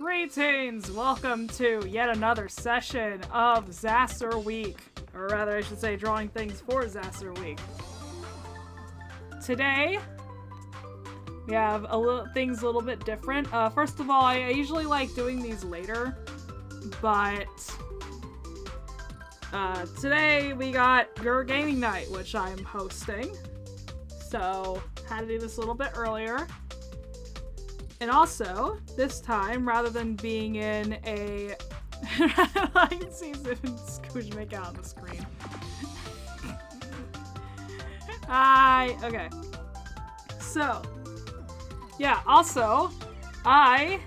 Greetings! Welcome to yet another session of ZaSR Week. Or rather, I should say, drawing things for ZaSR Week. Today, we have things a little bit different. First of all, I usually like doing these later, but today we got Your Gaming Night, which I'm hosting. So, had to do this a little bit earlier. And also, this time, rather than being in a... I can see Zim and Skoodge make out on the screen. Okay. So, yeah, also, I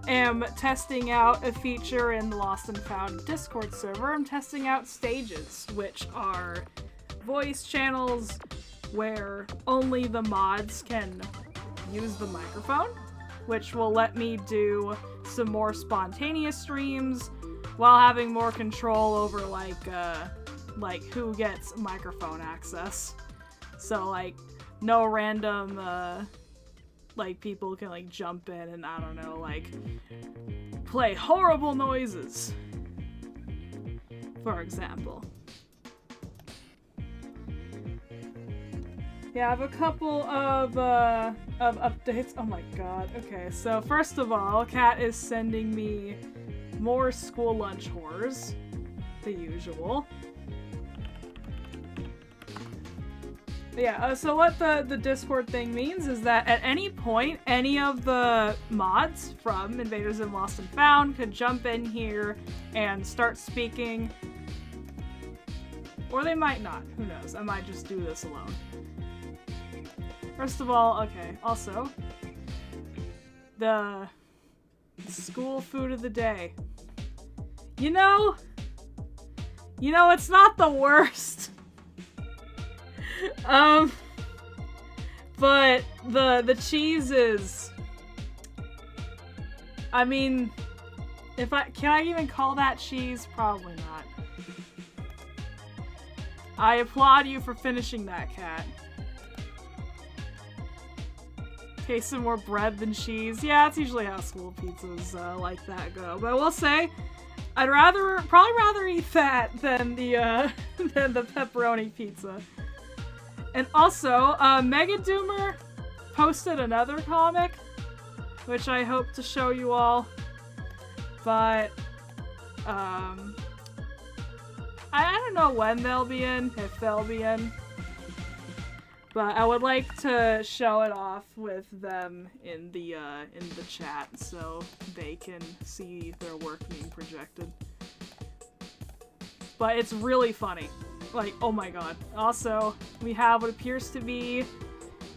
am testing out a feature in the Lost and Found Discord server. I'm testing out stages, which are voice channels where only the mods can use the microphone, which will let me do some more spontaneous streams while having more control over like who gets microphone access. So like no random like people can like jump in and I don't know, like play horrible noises, for example. Yeah, I have a couple of updates. Oh my god. Okay, so first of all, Kat is sending me more school lunch horrors. The usual. But yeah, so what the Discord thing means is that at any point, any of the mods from Invaders and Lost and Found could jump in here and start speaking. Or they might not. Who knows? I might just do this alone. First of all, okay, also, the school food of the day. You know, it's not the worst. But the cheese is, I mean, can I even call that cheese? Probably not. I applaud you for finishing that, Kat. Okay, some more bread than cheese. Yeah, that's usually how school pizzas like that go. But I will say, I'd probably rather eat that than the than the pepperoni pizza. And also, Mega Doomer posted another comic, which I hope to show you all. But I don't know when they'll be in, if they'll be in. But I would like to show it off with them in the chat so they can see their work being projected. But it's really funny. Like, oh my god. Also, we have what appears to be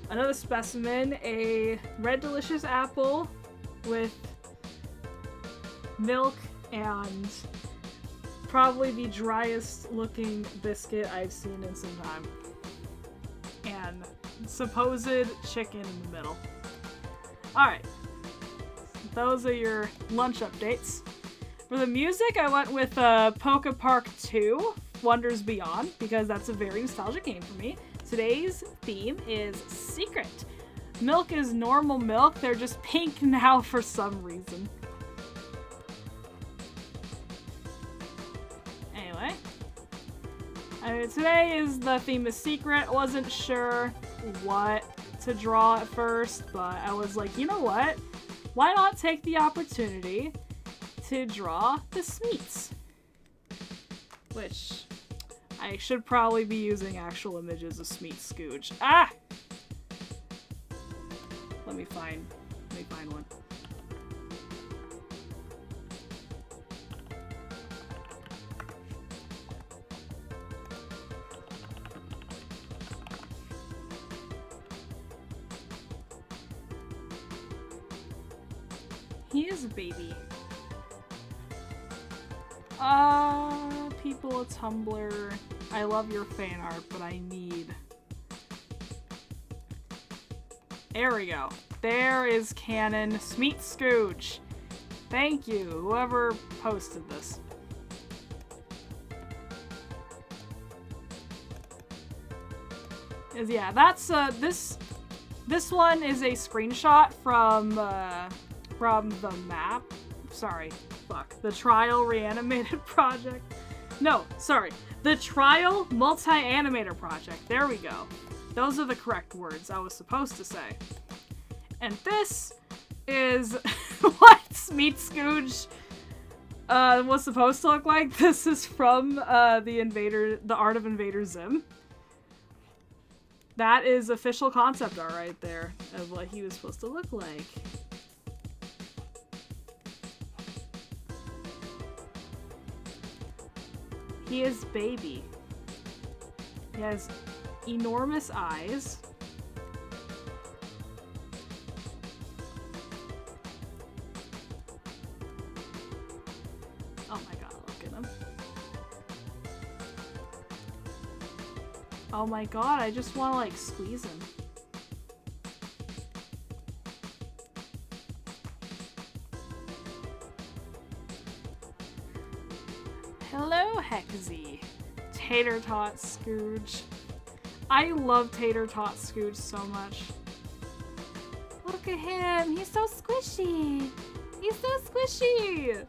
another specimen, a red delicious apple with milk and probably the driest looking biscuit I've seen in some time. And supposed chicken in the middle. Alright. Those are your lunch updates. For the music, I went with Poke Park 2, Wonders Beyond, because that's a very nostalgic game for me. Today's theme is Secret. Milk is normal milk, they're just pink now for some reason. Anyway. Today is the theme is Secret. I wasn't sure what to draw at first, but I was like, you know what? Why not take the opportunity to draw the Smeets? Which I should probably be using actual images of Zim and Skoodge. Ah! Let me find one. He is a baby. People at Tumblr. I love your fan art, but I need... There we go. There is canon Zim and Skoodge. Thank you, whoever posted this. Yeah, that's, this one is a screenshot from the map sorry, fuck. The Trial Reanimated Project. No, sorry. The Trial Multi-Animator Project. There we go. Those are the correct words I was supposed to say. And this is what Zim and Skoodge was supposed to look like. This is from The Art of Invader Zim. That is official concept art right there of what he was supposed to look like. He is baby. He has enormous eyes. Oh my god, look at him. Oh my god, I just want to like squeeze him. Hello, Hexy. Tater Tot Skoodge. I love Tater Tot Skoodge so much. Look at him. He's so squishy. He's so squishy.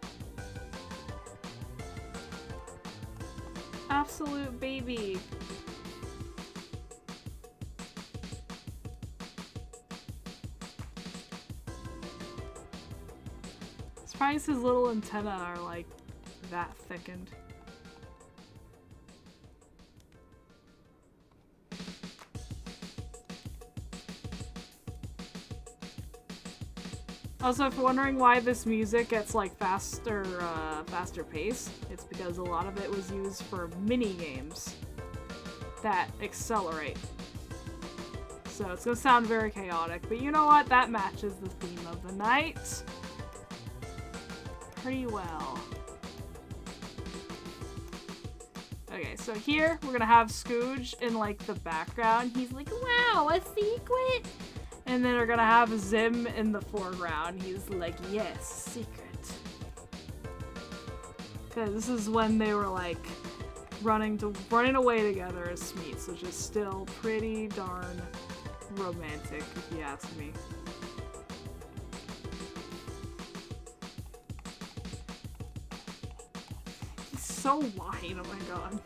Absolute baby. Surprised his little antennae are like that thickened. Also, if you're wondering why this music gets like faster pace, it's because a lot of it was used for mini games that accelerate. So it's gonna sound very chaotic, but you know what? That matches the theme of the night pretty well. Okay, so here we're gonna have Skoodge in like the background. He's like, wow, a secret! And then we're gonna have Zim in the foreground. He's like, yes, secret. Because this is when they were like running away together as Smeets, which is still pretty darn romantic, if you ask me. He's so wide, oh my god.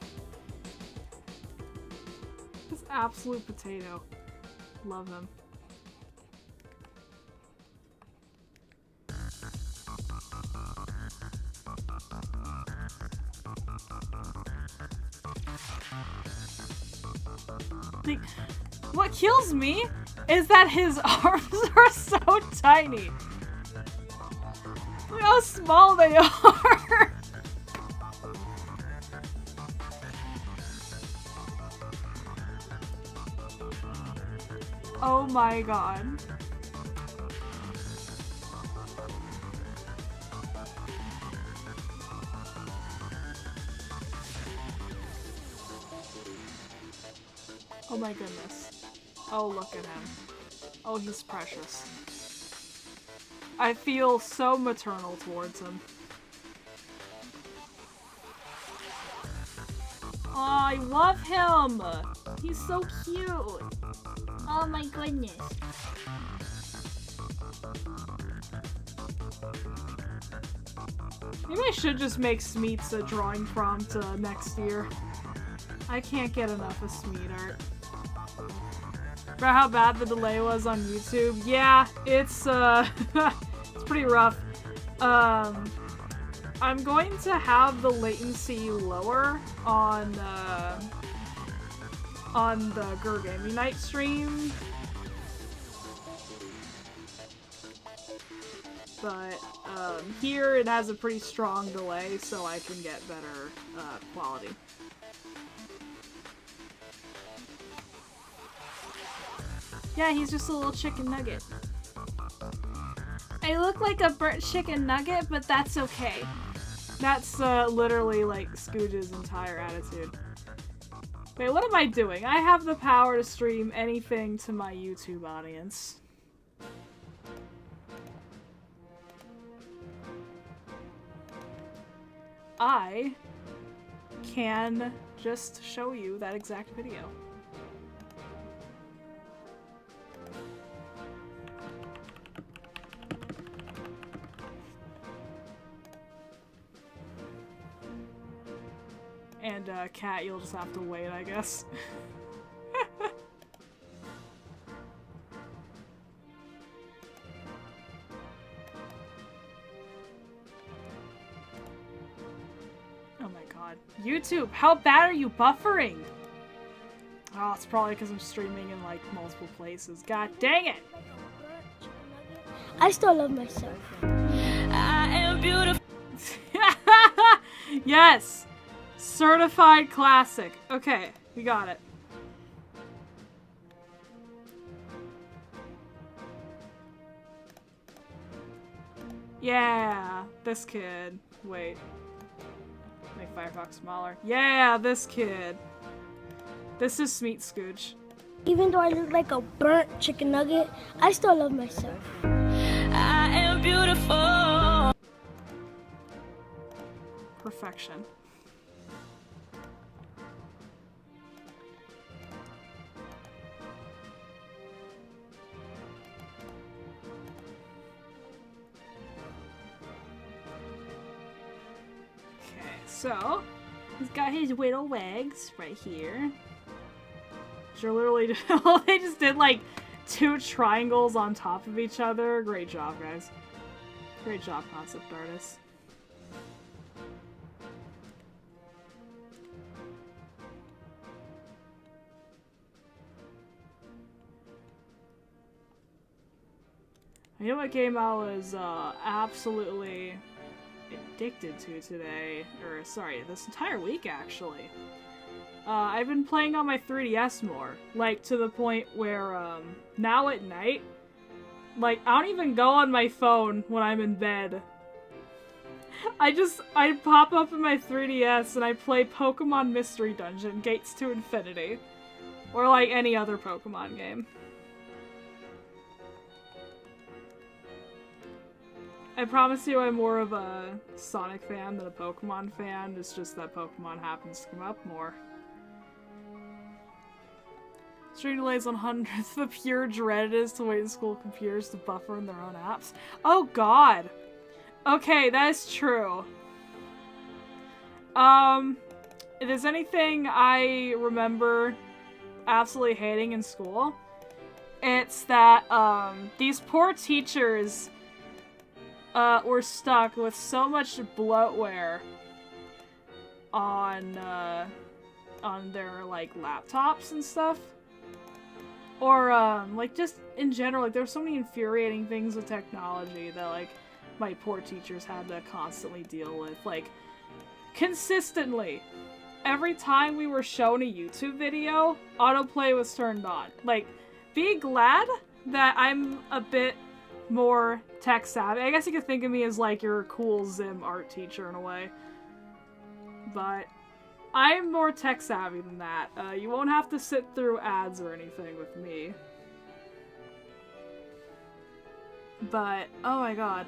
This absolute potato. Love him. Like, what kills me is that his arms are so tiny. Look how small they are. Oh my god. Oh my goodness. Oh, look at him. Oh, he's precious. I feel so maternal towards him. Oh, I love him! He's so cute! Oh my goodness. Maybe I should just make Smeets a drawing prompt next year. I can't get enough of Smeet art. For how bad the delay was on YouTube. Yeah, it's it's pretty rough. I'm going to have the latency lower on the Gur Gaming Night stream. But here it has a pretty strong delay, so I can get better quality. Yeah, he's just a little chicken nugget. I look like a burnt chicken nugget, but that's okay. That's literally like Skoodge's entire attitude. Wait, what am I doing? I have the power to stream anything to my YouTube audience. I can just show you that exact video. And Cat, you'll just have to wait, I guess. Oh my god. YouTube, how bad are you buffering? Oh, it's probably because I'm streaming in like multiple places. God dang it! I still love myself. I am beautiful. Yes! Certified classic. Okay, we got it. Yeah, this kid. Wait. Make Firefox smaller. Yeah, this kid. This is Zim and Skoodge. Even though I look like a burnt chicken nugget, I still love myself. I am beautiful. Perfection. Okay, so he's got his little legs right here. Which are literally they just did like 2 triangles on top of each other. Great job, guys. Great job, concept artists. You know what game I was absolutely addicted to today? Or, sorry, this entire week, actually. I've been playing on my 3DS more. Like, to the point where, now at night, like, I don't even go on my phone when I'm in bed. I pop up in my 3DS and I play Pokemon Mystery Dungeon, Gates to Infinity. Or, like, any other Pokemon game. I promise you I'm more of a Sonic fan than a Pokemon fan. It's just that Pokemon happens to come up more. Stream delays on hundreds. The pure dread it is to wait in school computers to buffer in their own apps. Oh god! Okay, that is true. If there's anything I remember absolutely hating in school, it's that, these poor teachers were stuck with so much bloatware on their, like, laptops and stuff. Or, like, just in general, like, there were so many infuriating things with technology that, like, my poor teachers had to constantly deal with. Like, consistently, every time we were shown a YouTube video, autoplay was turned on. Like, be glad that I'm a bit more tech savvy. I guess you could think of me as like your cool Zim art teacher in a way. But I'm more tech savvy than that. You won't have to sit through ads or anything with me. But, oh my god.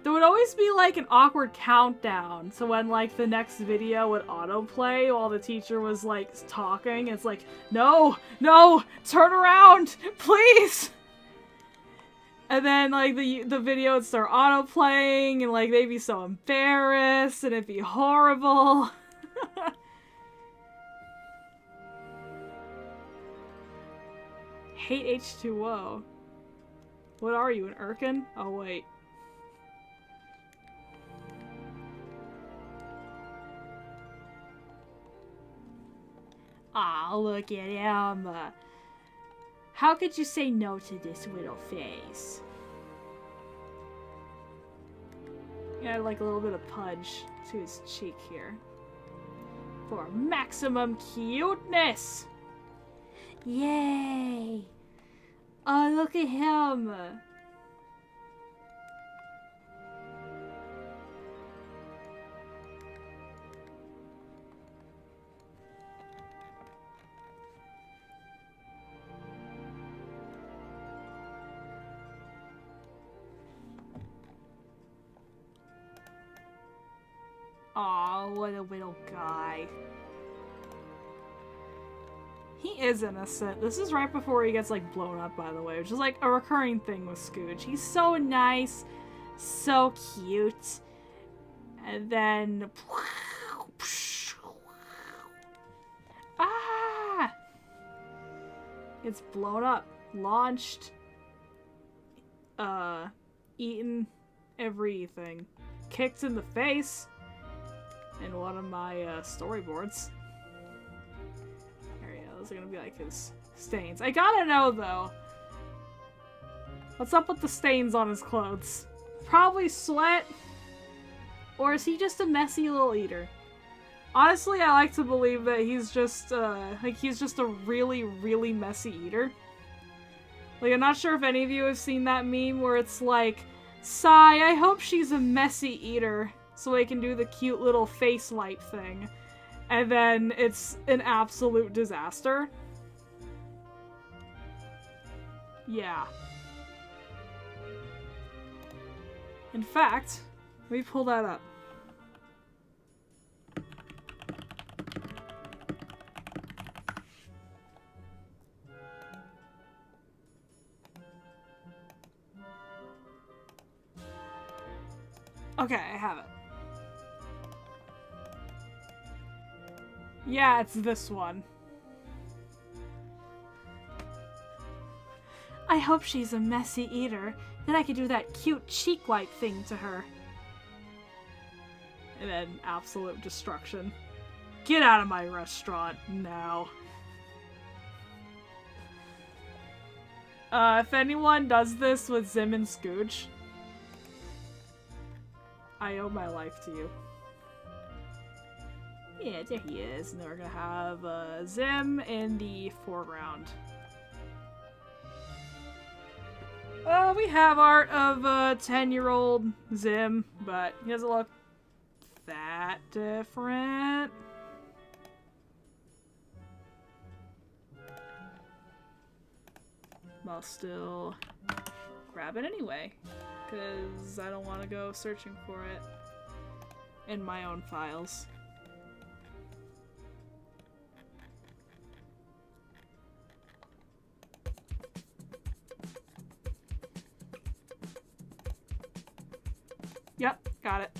There would always be like an awkward countdown to when like the next video would autoplay while the teacher was like talking. It's like, no, no, turn around, please! And then, like, the video would start auto-playing, and, like, they'd be so embarrassed, and it'd be horrible. Hate H2O. What are you, an Urkin? Oh, wait. Aw, look at him. How could you say no to this little face? Add like a little bit of pudge to his cheek here. For maximum cuteness! Yay! Oh, look at him! Aw, what a little guy. He is innocent. This is right before he gets, like, blown up, by the way, which is, like, a recurring thing with Skoodge. He's so nice, so cute, and then... It's blown up, launched, eaten everything, kicked in the face in one of my storyboards. There you go. Those are gonna be like his stains. I gotta know though, what's up with the stains on his clothes? Probably sweat, or is he just a messy little eater? Honestly, I like to believe that he's just a really, really messy eater. Like, I'm not sure if any of you have seen that meme where it's like, sigh, I hope she's a messy eater so I can do the cute little face light thing. And then it's an absolute disaster. Yeah. In fact, let me pull that up. Okay, I have it. Yeah, it's this one. I hope she's a messy eater. Then I could do that cute cheek wipe thing to her. And then absolute destruction. Get out of my restaurant now. If anyone does this with Zim and Skoodge, I owe my life to you. Yeah, there he is. And then we're gonna have Zim in the foreground. We have art of 10-year-old Zim, but he doesn't look that different. I'll still grab it anyway, because I don't want to go searching for it in my own files. Yep, got it.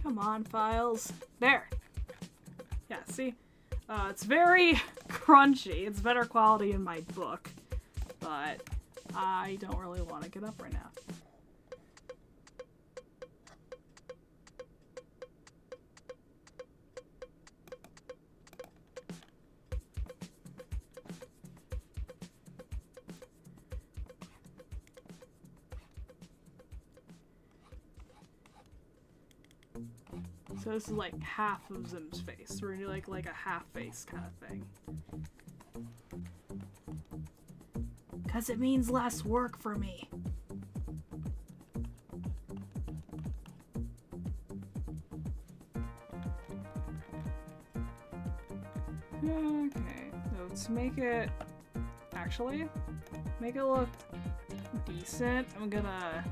Come on, files. There. Yeah, see? It's very crunchy. It's better quality in my book, but I don't really want to get up right now. So this is like half of Zim's face. We're gonna do like a half face kind of thing. Cause it means less work for me. Okay, so to make it make it look decent, I'm gonna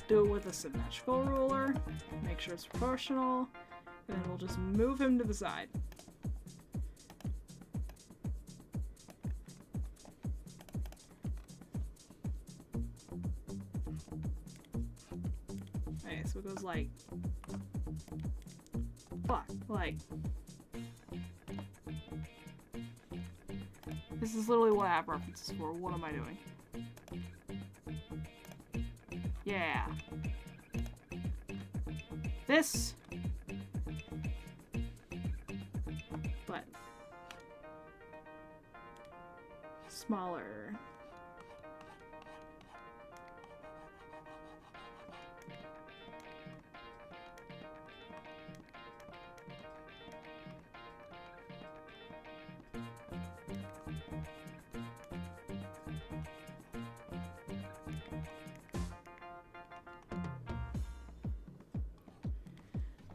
do it with a symmetrical ruler, make sure it's proportional, and then we'll just move him to the side. Okay, so it goes like, this is literally what I have references for. What am I doing? Yeah. This. But smaller.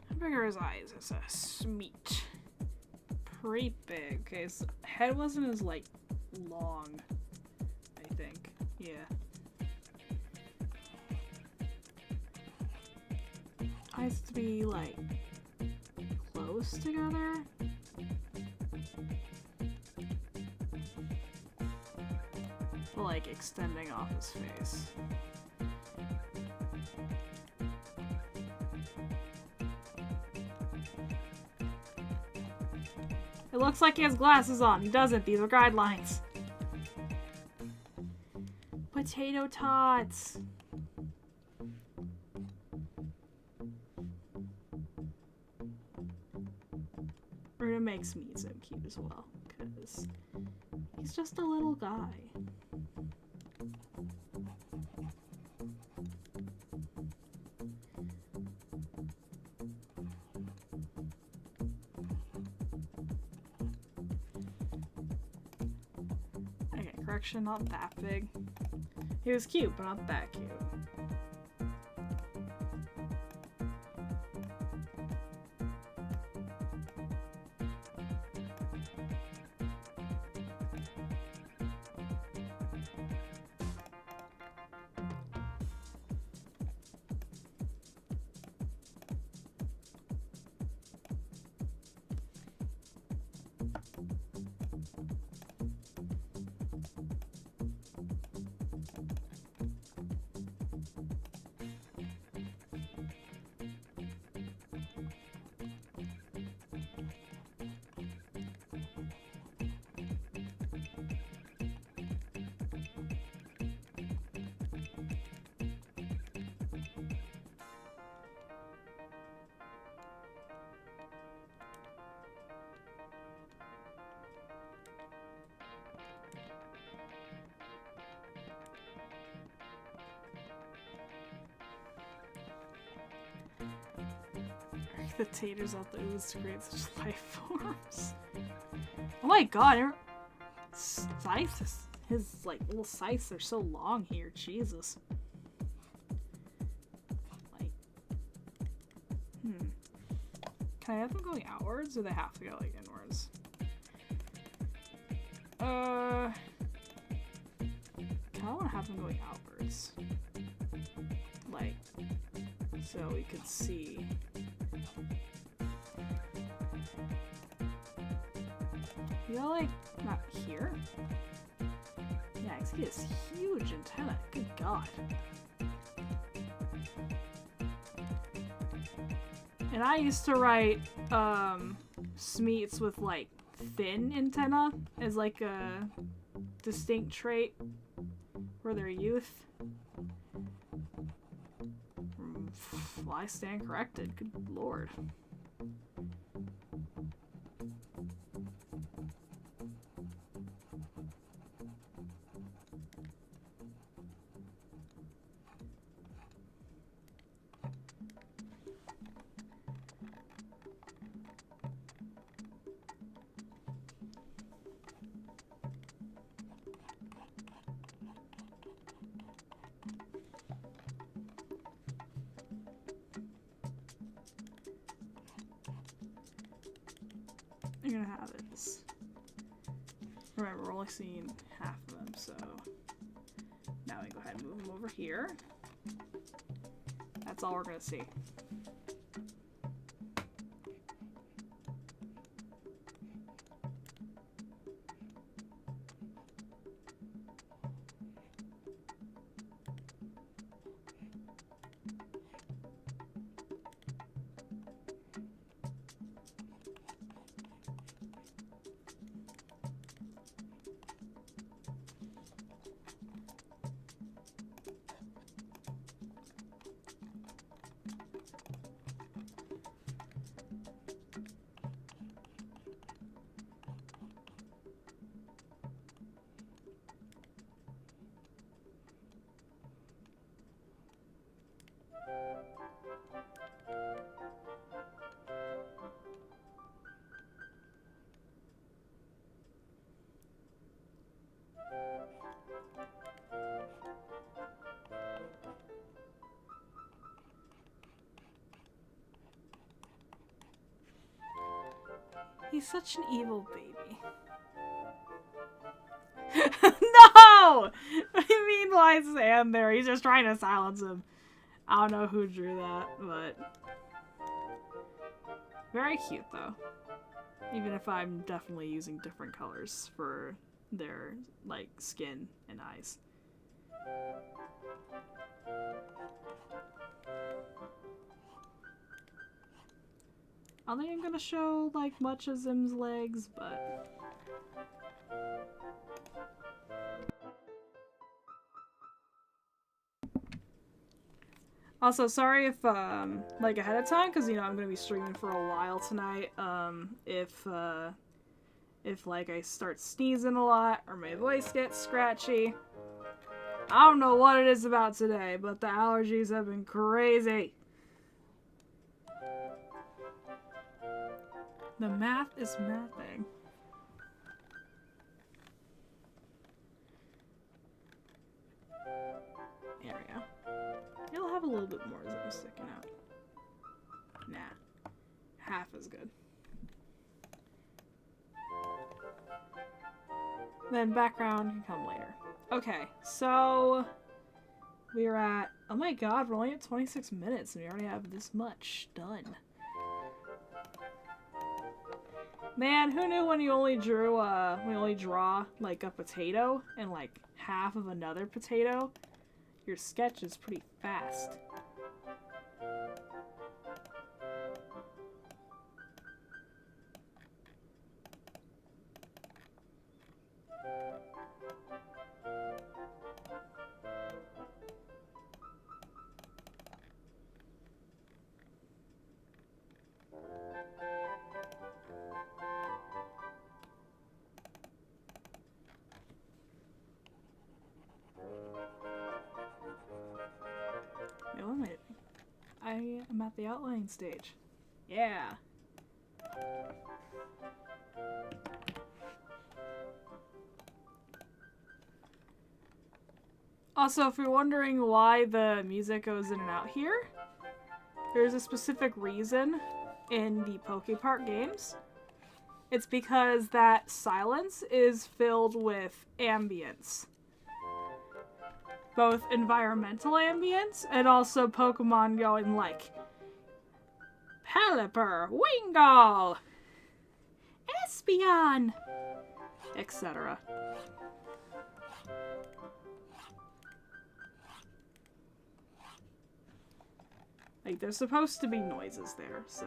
How big are his eyes? It's a smeet. Pretty big. Okay, his head wasn't as, like, long, I think. Yeah. Eyes to be, like, close together. But, like, extending off his face. It looks like he has glasses on. He doesn't. These are guidelines. Potato tots. We're gonna make Smeet so cute as well, because he's just a little guy. Okay, correction, not that big. He was cute, but not that cute. The taters out the ooze to create such life forms. Oh my god, scythes, his like little scythes are so long here, Jesus. Like, can I have them going outwards or they have to go like inwards? I kinda wanna have them going outwards. Like, so we could see. You know, like, not here? Yeah, I see this huge antenna. Good god. And I used to write, Smeets with, like, thin antenna as, like, a distinct trait for their youth. Well, I stand corrected. Good lord. You're gonna have this. Remember, we're only seeing half of them, so now we go ahead and move them over here. That's all we're gonna see. He's such an evil baby. No! What do you mean why stand there? He's just trying to silence him. I don't know who drew that, but Very cute, though. Even if I'm definitely using different colors for their, like, skin and eyes. I don't think I'm gonna show, like, much of Zim's legs, but... Also, sorry if, like, ahead of time, because, you know, I'm gonna be streaming for a while tonight, if, like, I start sneezing a lot, or my voice gets scratchy. I don't know what it is about today, but the allergies have been crazy. The math is mathing. There we go. It'll have a little bit more Zim sticking out. Nah. Half as good. Then background can come later. Okay, so we're at, oh my god, we're only at 26 minutes and we already have this much done. Man, who knew when you only draw like a potato and like half of another potato, your sketch is pretty fast. Wait, what am I am at the outlining stage. Yeah. Also, if you're wondering why the music goes in and out here, there's a specific reason in the Pokepark games. It's because that silence is filled with ambience. Both environmental ambience and also Pokemon going like Pelipper, Wingull, Espeon, etc. Like, there's supposed to be noises there, so...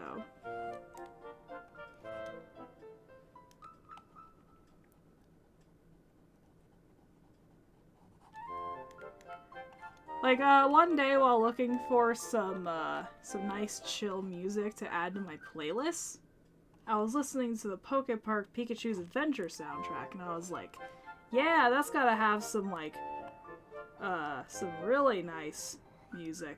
Like, one day while looking for some nice chill music to add to my playlist, I was listening to the Pokepark Pikachu's Adventure soundtrack, and I was like, yeah, that's gotta have some, like, some really nice music.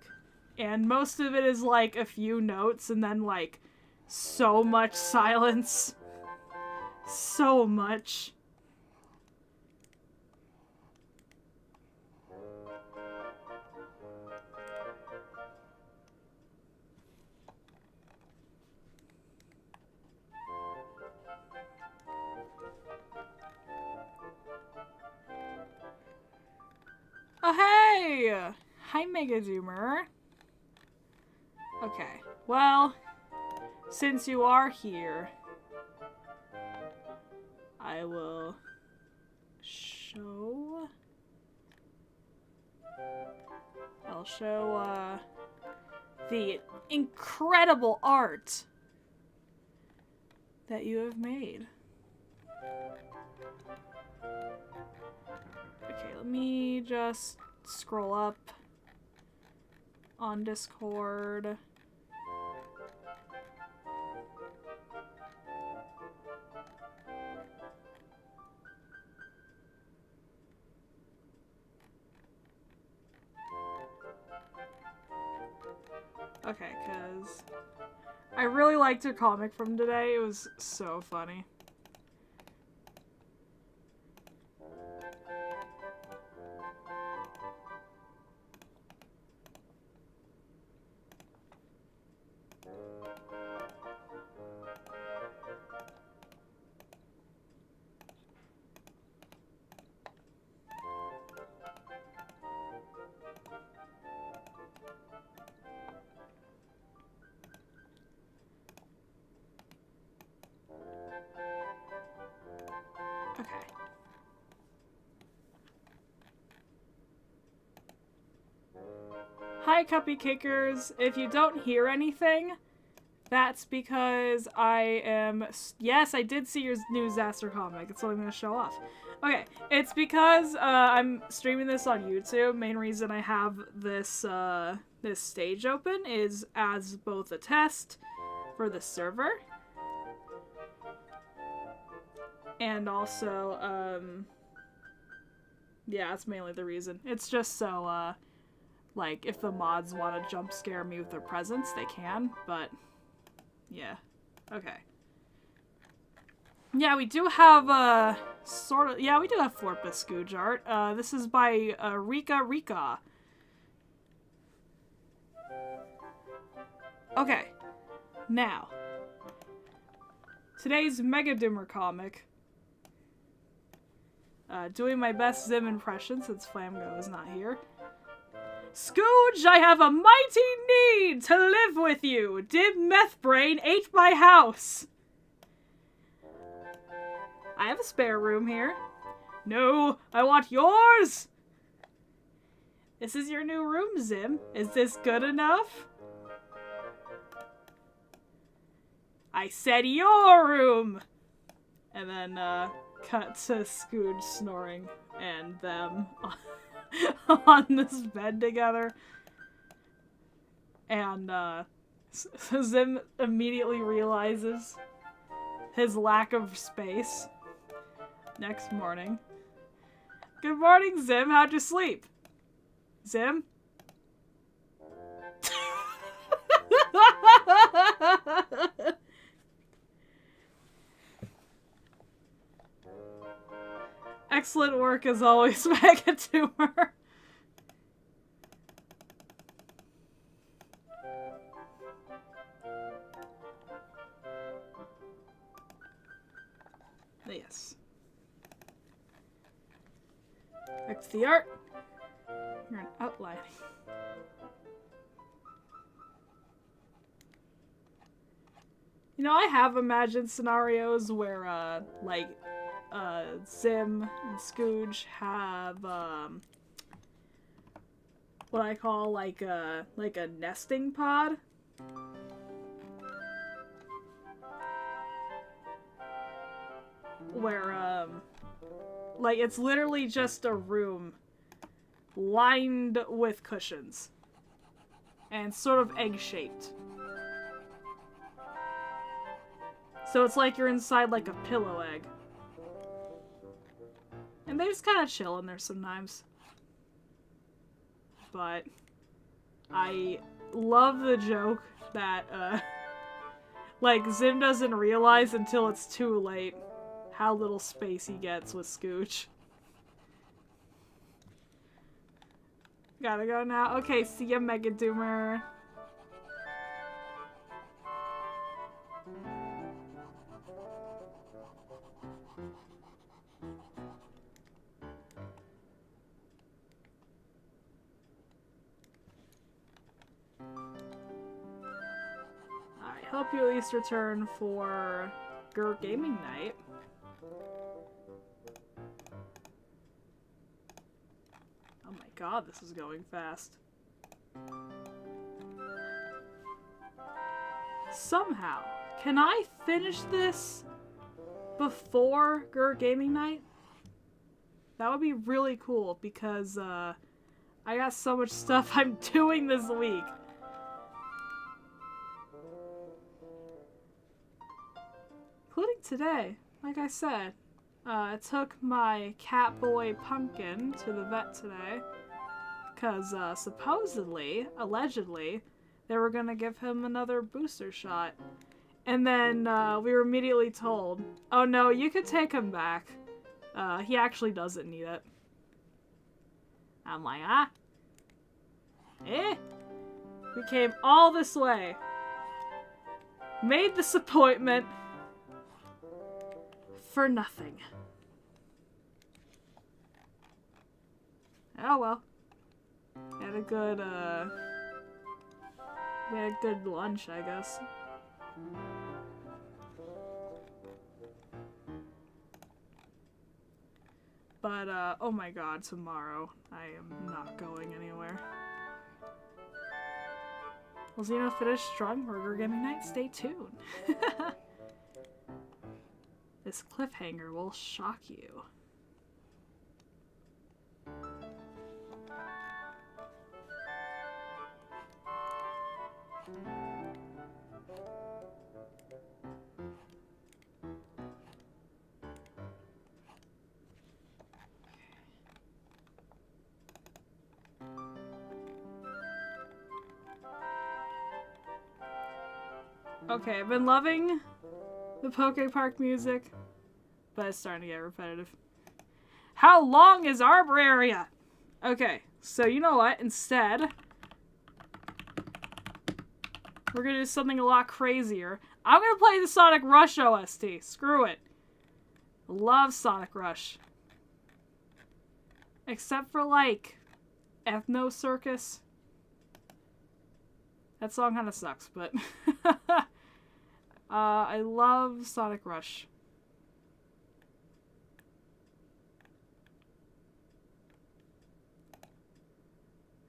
And most of it is, like, a few notes, and then, like, so much silence. So much. Oh, hey! Hi, Mega Doomer. Okay, well, since you are here, I will show... I'll show, the incredible art that you have made. Okay, let me just scroll up on Discord. Okay, because I really liked your comic from today. It was so funny. Hi, Cuppy Kickers. If you don't hear anything, that's because I am... Yes, I did see your new ZaSR comic. That's what I'm going to show off. Okay, it's because I'm streaming this on YouTube. Main reason I have this this stage open is as both a test for the server, and also, yeah, that's mainly the reason. It's just so, like, if the mods want to jump scare me with their presence, they can, but, yeah. Okay. Yeah, we do have, sort of, yeah, we do have Zim and Skoodge art. This is by, Rika. Okay. Now. Today's Mega Doomer comic. Doing my best Zim impression since Flamgo is not here. Skoodge, I have a mighty need to live with you. Dim meth brain ate my house. I have a spare room here. No, I want yours. This is your new room, Zim. Is this good enough? I said your room. And then, cut to Skoodge snoring and them on this bed together. And, Zim immediately realizes his lack of space. Next morning. Good morning, Zim. How'd you sleep? Zim? Excellent work as always, Mega Doomer. Yes. Back to the art. You're an outlining. You know, I have imagined scenarios where, like, Zim and Skoodge have, what I call, like a nesting pod. Where, like, it's literally just a room lined with cushions. And sort of egg-shaped. So it's like you're inside, like, a pillow egg. And they just kind of chill in there sometimes. But I love the joke that, like, Zim doesn't realize until it's too late how little space he gets with Skoodge. Gotta go now. Okay, see ya, Mega Doomer. I hope you at least return for Gaming Night. Oh my god, this is going fast. Somehow, can I finish this before Gaming Night? That would be really cool because I got so much stuff I'm doing this week. Including today, like I said. I took my cat boy Pumpkin to the vet today because supposedly, allegedly, they were gonna give him another booster shot. And then we were immediately told, oh no, you could take him back. He actually doesn't need it. I'm like, ah? Eh? We came all this way. Made this appointment for nothing. Oh well. We had a good, we had a good lunch, I guess. But, oh my god, tomorrow I am not going anywhere. Will Xeno finish strong Burger Gaming Night? Stay tuned. This cliffhanger will shock you. Okay, I've been loving the Poke Park music, but it's starting to get repetitive. How long is Arbor Area? Okay, so you know what? Instead, we're gonna do something a lot crazier. I'm gonna play the Sonic Rush OST. Screw it. Love Sonic Rush. Except for, like, Ethno Circus. That song kind of sucks, but I love Sonic Rush.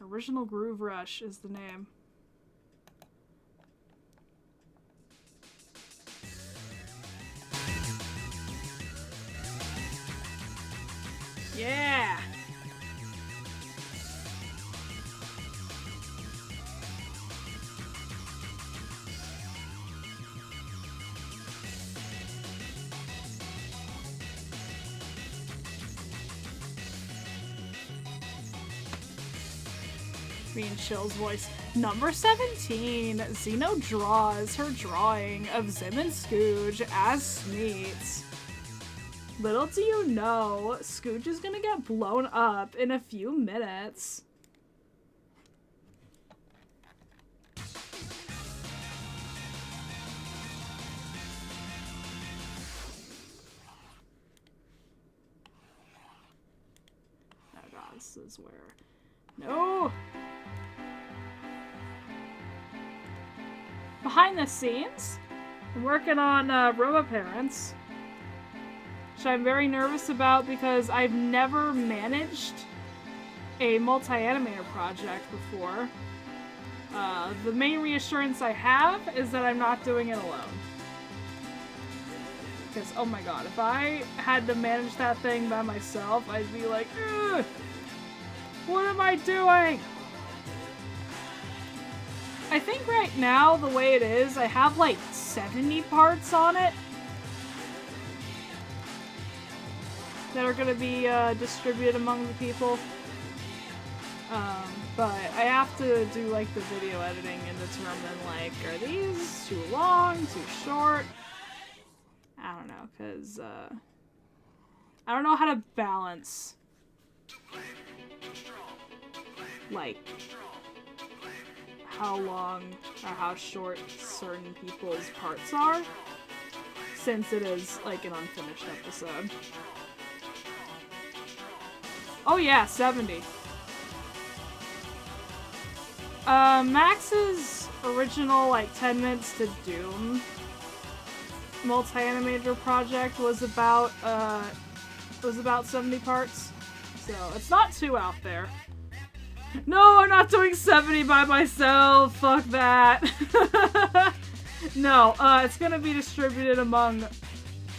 Original Groove Rush is the name. Yeah! Green Chill's voice. Number 17. Xeno draws her drawing of Zim and Skoodge as Smeets. Little do you know, Skoodge is gonna get blown up in a few minutes. Oh god, this is where... No! Behind the scenes, I'm working on Robo-Parents, which I'm very nervous about because I've never managed a multi-animator project before. The main reassurance I have is that I'm not doing it alone. Because, oh my god, if I had to manage that thing by myself, I'd be like, ugh, what am I doing? I think right now, the way it is, I have like 70 parts on it that are going to be distributed among the people. But I have to do like the video editing and determine like, are these too long, too short? I don't know, because I don't know how to balance like how long or how short certain people's parts are, since it is like an unfinished episode. Oh yeah, 70. Max's original like 10 Minutes to Doom multi-animator project was about 70 parts, so it's not too out there. No, I'm not doing 70 by myself. Fuck that. No, it's gonna be distributed among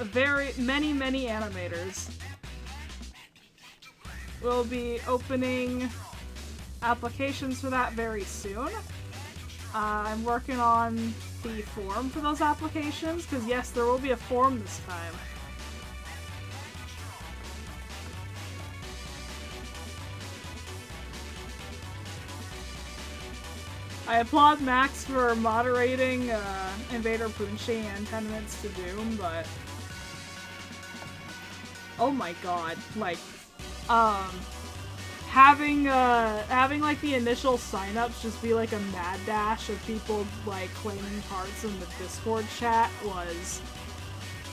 many animators. We'll be opening applications for that very soon. I'm working on the form for those applications, because yes, there will be a form this time. I applaud Max for moderating Invader Punchi and 10 Minutes to Doom, but oh my god, like, having like the initial signups just be like a mad dash of people like claiming parts in the Discord chat was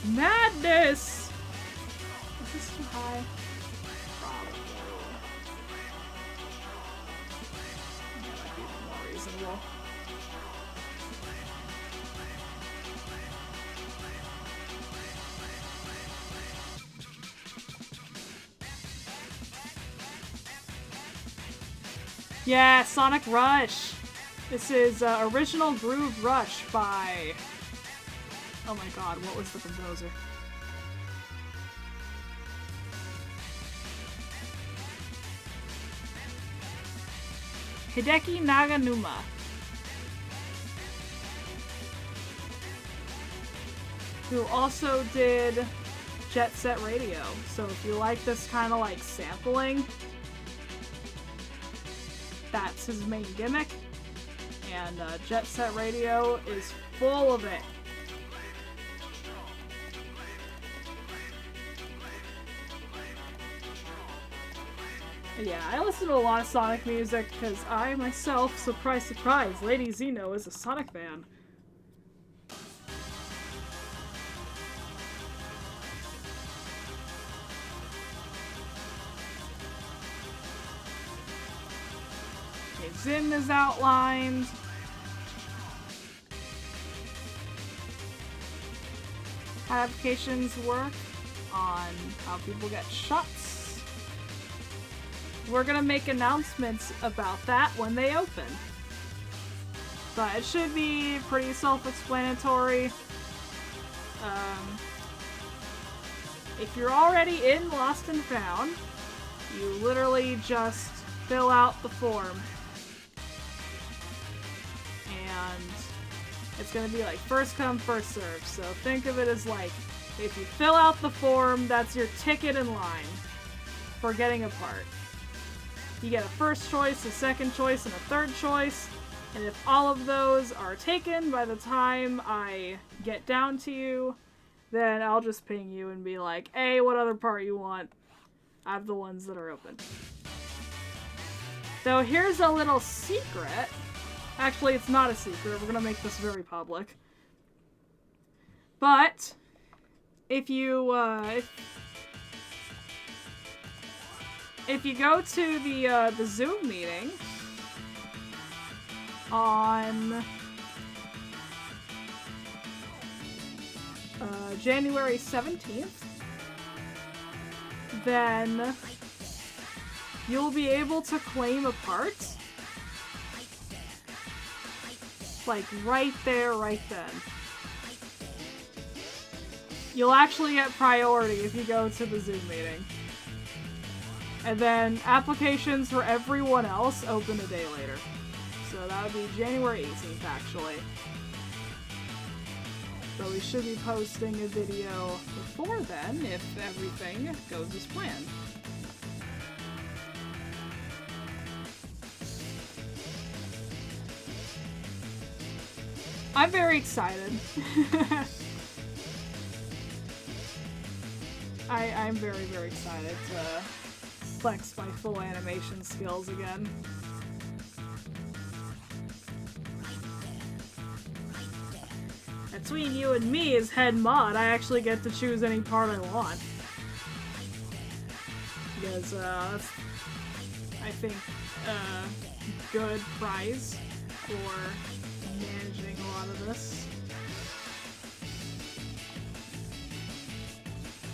madness! Is this too high? Probably. That might be more reasonable. Yeah, Sonic Rush! This is Original Groove Rush by... Oh my god, what was the composer? Hideki Naganuma. Who also did Jet Set Radio. So if you like this kind of like sampling, that's his main gimmick. And Jet Set Radio is full of it. Yeah, I listen to a lot of Sonic music because I myself, surprise surprise, Lady Zeno is a Sonic fan. Okay, Zim is outlined. How applications work on how people get shots. We're gonna make announcements about that when they open. But it should be pretty self-explanatory. If you're already in Lost and Found, you literally just fill out the form. And it's gonna be like first come, first serve. So think of it as like, if you fill out the form, that's your ticket in line for getting a part. You get a first choice, a second choice, and a third choice. And if all of those are taken by the time I get down to you, then I'll just ping you and be like, hey, what other part you want? I have the ones that are open. So here's a little secret. Actually, it's not a secret. We're gonna make this very public. But if you if you go to the Zoom meeting on January 17th, then you'll be able to claim a part. Like right there, right then. You'll actually get priority if you go to the Zoom meeting. And then applications for everyone else open a day later. So that would be January 18th, actually. So we should be posting a video before then, if everything goes as planned. I'm very excited. I'm very, very excited to flex my full animation skills again. Between you and me as head mod, I actually get to choose any part I want. Because, that's, I think, a good prize for managing a lot of this.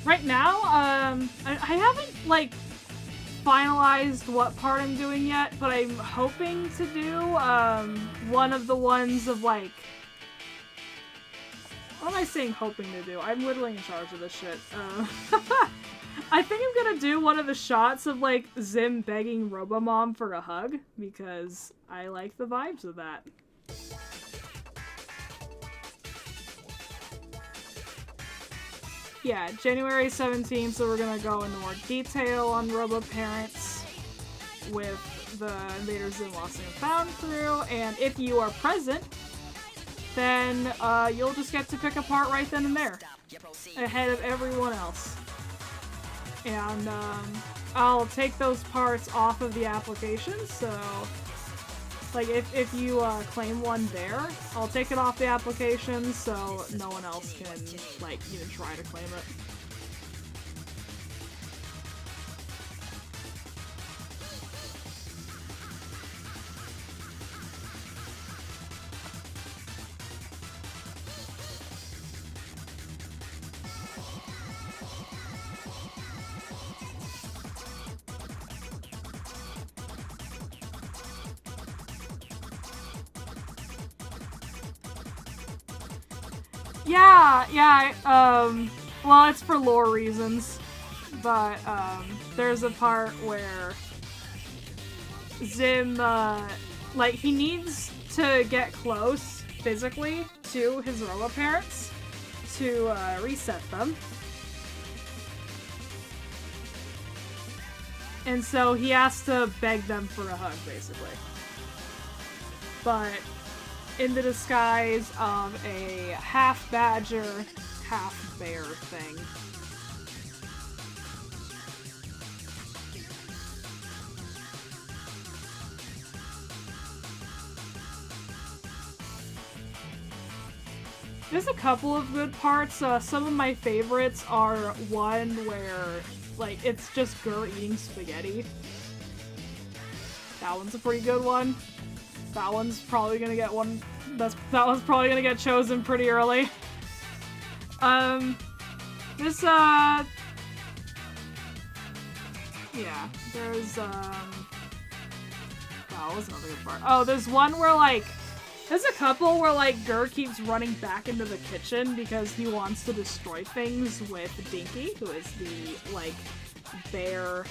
Right now, I haven't, like, finalized what part I'm doing yet, but I'm hoping to do, one of the ones of, like... What am I saying hoping to do? I'm literally in charge of this shit. I think I'm gonna do one of the shots of, like, Zim begging Robomom for a hug, because I like the vibes of that. Yeah, January 17th, so we're gonna go into more detail on Robo-Parents with the Invaders Zim Lost and Found crew, and if you are present, then you'll just get to pick a part right then and there, ahead of everyone else. And I'll take those parts off of the application, so like if you claim one there, I'll take it off the application so no one else can like even try to claim it. Yeah, well, it's for lore reasons, but, there's a part where Zim, like, he needs to get close physically to his robo-parents to, reset them. And so he has to beg them for a hug, basically. But in the disguise of a half-badger, half-bear thing. There's a couple of good parts. Some of my favorites are one where, like, it's just Gur eating spaghetti. That one's a pretty good one. That one's probably gonna get one. That one's probably gonna get chosen pretty early. This yeah, there's that was another good part. Oh, there's one where like. There's a couple where, like, Gur keeps running back into the kitchen because he wants to destroy things with Dinky, who is the, like, bear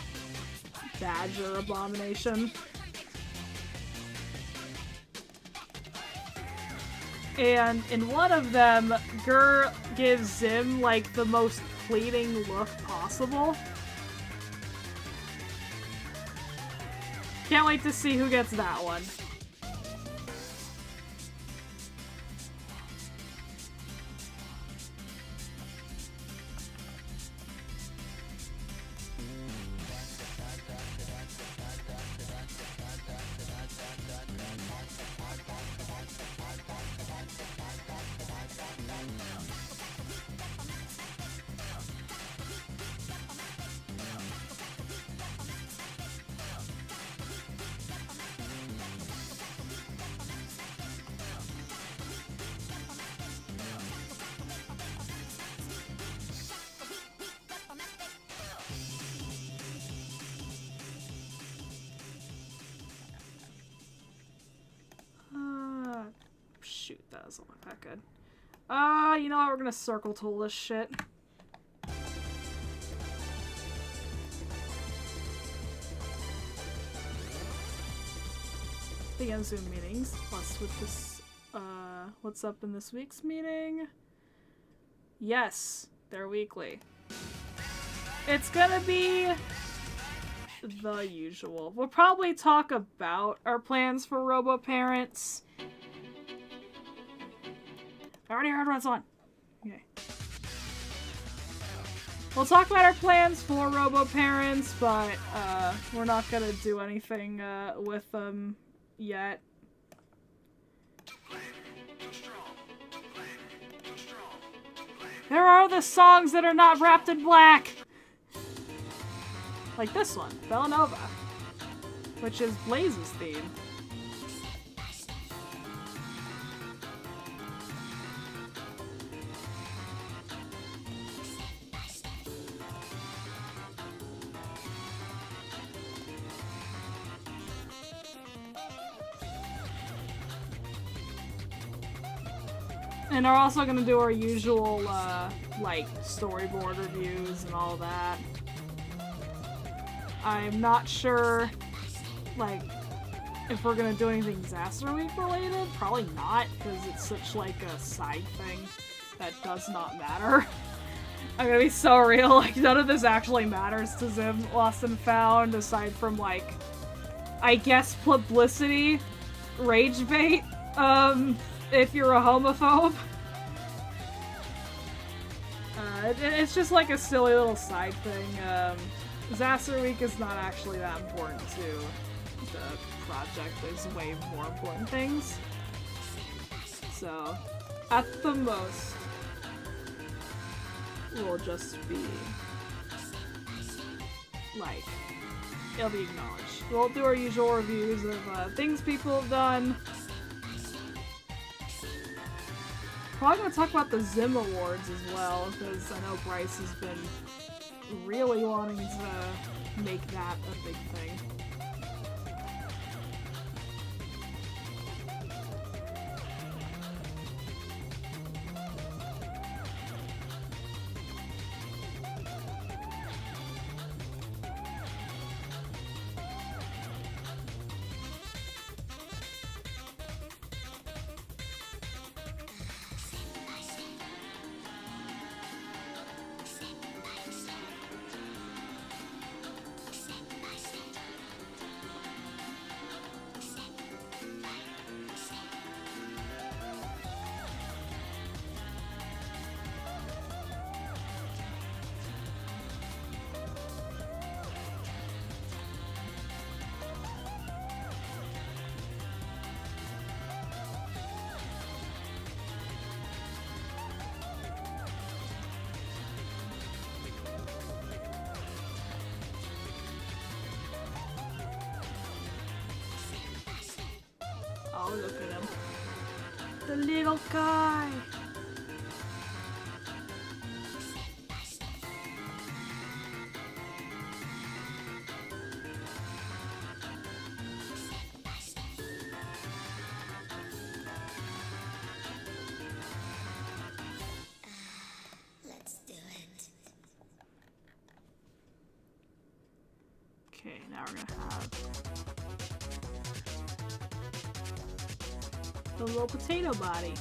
badger abomination. And in one of them, Gur gives Zim, like, the most pleading look possible. Can't wait to see who gets that one. Shoot, that doesn't look that good. You know what? We're gonna circle tool this shit. Begin Zoom meetings. Plus with this, what's up in this week's meeting? Yes, they're weekly. It's gonna be the usual. We'll probably talk about our plans for robo-parents. I already heard what's on. Okay. We'll talk about our plans for robo-parents, but we're not gonna do anything with them yet. There are other songs that are not wrapped in black! Like this one, Bellanova, which is Blaze's theme. And we're also gonna do our usual, like, storyboard reviews and all that. I'm not sure, like, if we're gonna do anything ZaSR Week related. Probably not, because it's such, like, a side thing that does not matter. I'm gonna be so real, like, none of this actually matters to Zim Lost and Found, aside from, like, I guess publicity, rage bait, if you're a homophobe. It's just like a silly little side thing. ZaSR Week is not actually that important to the project. There's way more important things. So, at the most, we'll just be, like, it'll be acknowledged. We'll do our usual reviews of things people have done. Probably gonna talk about the Zim Awards as well, because I know Bryce has been really wanting to make that a big thing. The little guy. Let's do it. Okay, now we're gonna have the little potato body.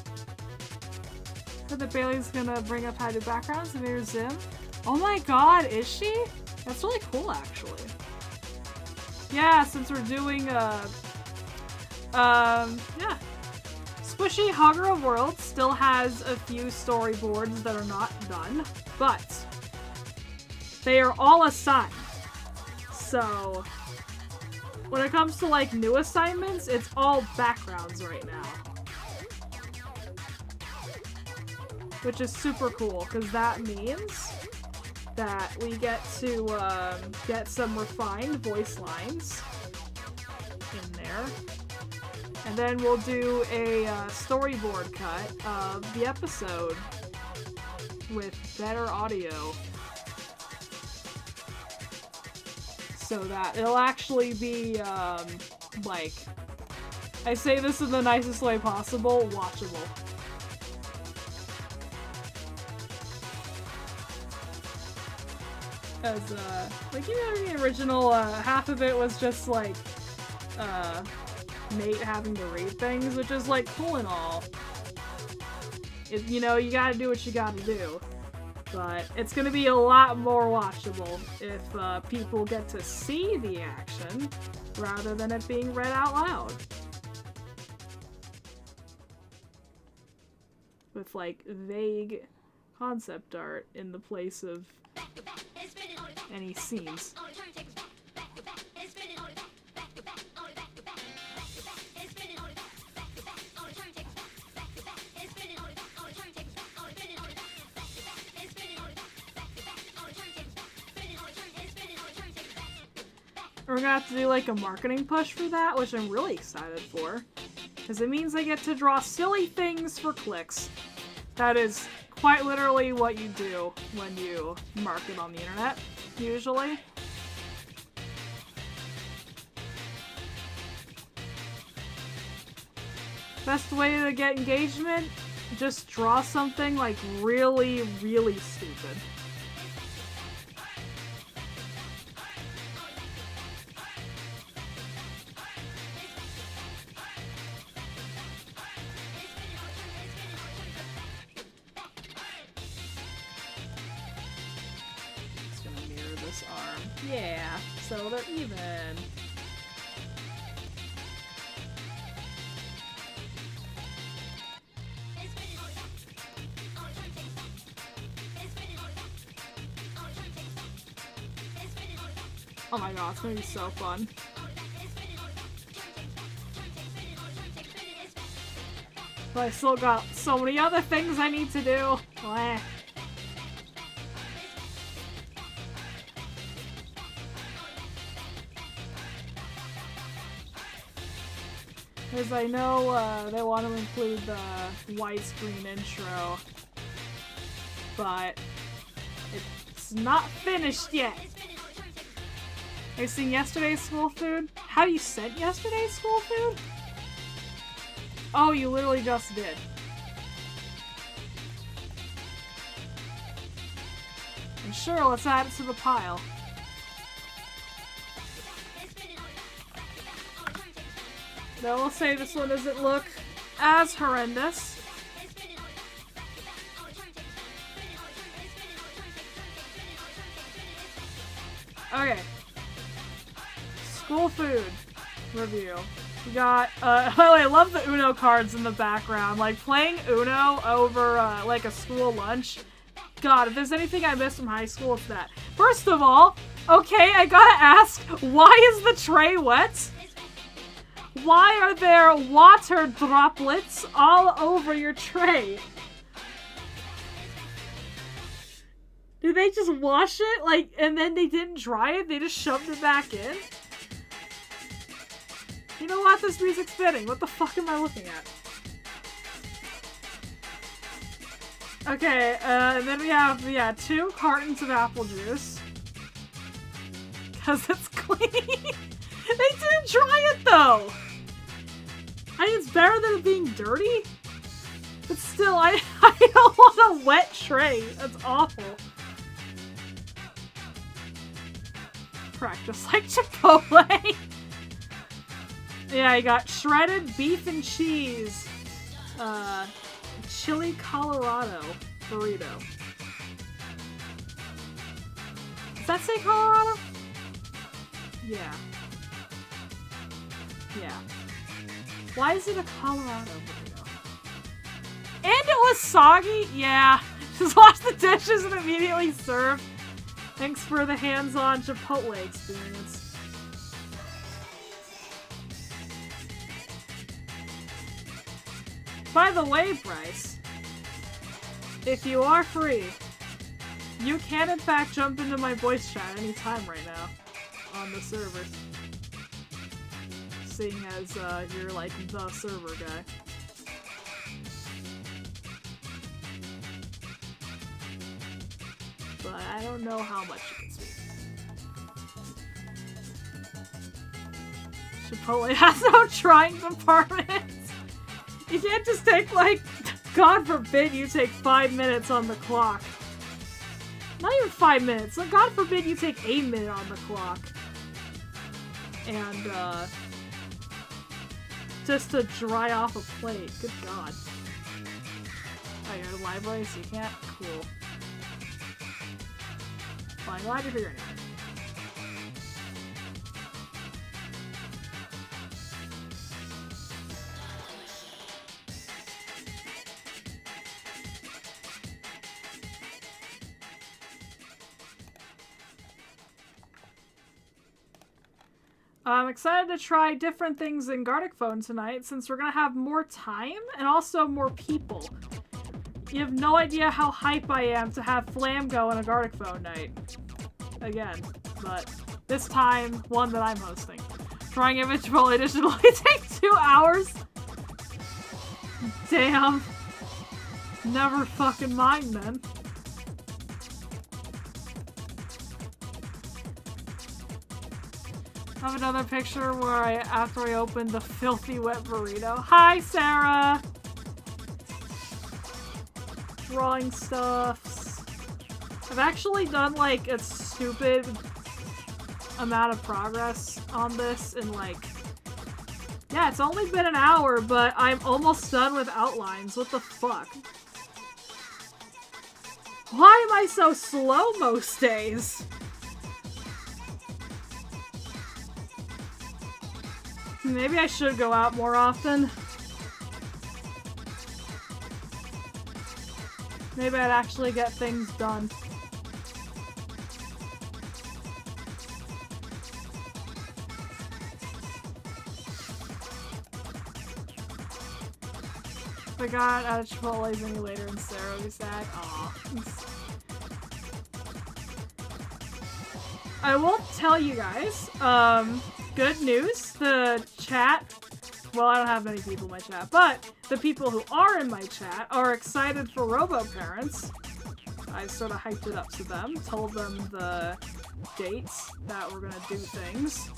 So the Bailey's gonna bring up hide backgrounds and there's Zim. Oh my god, is she? That's really cool actually. Yeah, since we're doing yeah. Squishy Hogger World still has a few storyboards that are not done, but they are all assigned. So when it comes to like new assignments, it's all backgrounds right now. Which is super cool, because that means that we get to get some refined voice lines in there. And then we'll do a storyboard cut of the episode with better audio. So that it'll actually be, like, I say this in the nicest way possible, watchable. As, like, you know, the original, half of it was just, like, Nate having to read things, which is, like, cool and all. You know, you gotta do what you gotta do. But it's gonna be a lot more watchable if, people get to see the action, rather than it being read out loud. With, like, vague concept art in the place of any scenes. We're gonna have to do like a marketing push for that, which I'm really excited for. Because it means I get to draw silly things for clicks. That is quite literally what you do when you market on the internet, usually. Best way to get engagement? Just draw something like really, really stupid. Arm. Yeah, so they're even. Oh my god, it's gonna be so fun. But I still got so many other things I need to do. Bleh. Because I know they want to include the widescreen intro, but it's not finished yet. Have you seen yesterday's school food? How you sent yesterday's school food? Oh, you literally just did. And sure, let's add it to the pile. Now we'll say this one doesn't look as horrendous. Okay. School food review. We got, oh, I love the Uno cards in the background. Like, playing Uno over, like, a school lunch. God, if there's anything I miss from high school, it's that. First of all, okay, I gotta ask, why is the tray wet? Why are there water droplets all over your tray? Did they just wash it, like, and then they didn't dry it? They just shoved it back in? You know what? This music's fitting. What the fuck am I looking at? Okay, then we have, yeah, 2 cartons of apple juice. Because it's clean. They didn't try it, though! I mean, it's better than it being dirty. But still, I don't want a wet tray. That's awful. Practice like Chipotle. Yeah, I got shredded beef and cheese. Chili Colorado burrito. Does that say Colorado? Yeah. Yeah. Why is it a Colorado burrito? And it was soggy? Yeah. Just wash the dishes and immediately serve. Thanks for the hands-on Chipotle experience. By the way, Bryce, if you are free, you can in fact jump into my voice chat anytime right now on the server. Seeing as you're like the server guy. But I don't know how much you can speak. Chipotle has no trying department. You can't just take, like, God forbid you take 5 minutes on the clock. Not even 5 minutes. Like, God forbid you take a minute on the clock. And, just to dry off a plate. Good God. Oh, you're in the library, so you can't? Cool. Fine, glad you're here anyway. I'm excited to try different things in Gartic Phone tonight since we're gonna have more time and also more people. You have no idea how hype I am to have Flamgo in a Gartic Phone night. Again, but this time, one that I'm hosting. Trying it with Chipotle Edition will only take 2 hours. Damn. Never fucking mind then. I have another picture where after I opened the filthy wet burrito. Hi, Sarah! Drawing stuffs. I've actually done like a stupid amount of progress on this in like... Yeah, it's only been an hour, but I'm almost done with outlines. What the fuck? Why am I so slow most days? Maybe I should go out more often. Maybe I'd actually get things done. If I got out of Chipotle's any later and Sarah would be sad. Aw. I won't tell you guys. Good news. The chat, well, I don't have many people in my chat, but the people who are in my chat are excited for Robo-Parents. I sort of hyped it up to them, told them the dates that we're gonna do things.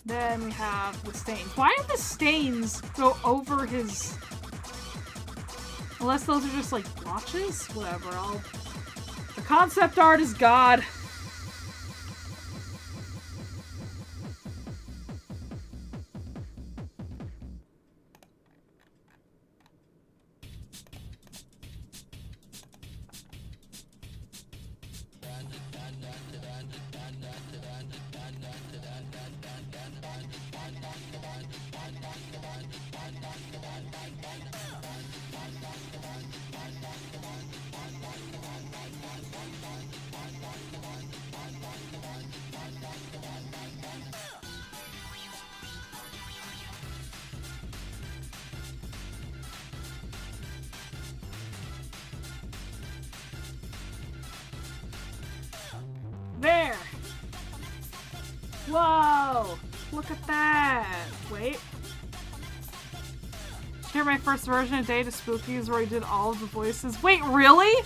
Then we have the stains. Why do the stains go over his... Unless those are just like blotches? Whatever, The concept art is God. Whoa! Look at that! Wait. Hear my first version of Day to Spookies where I did all of the voices. Wait, really?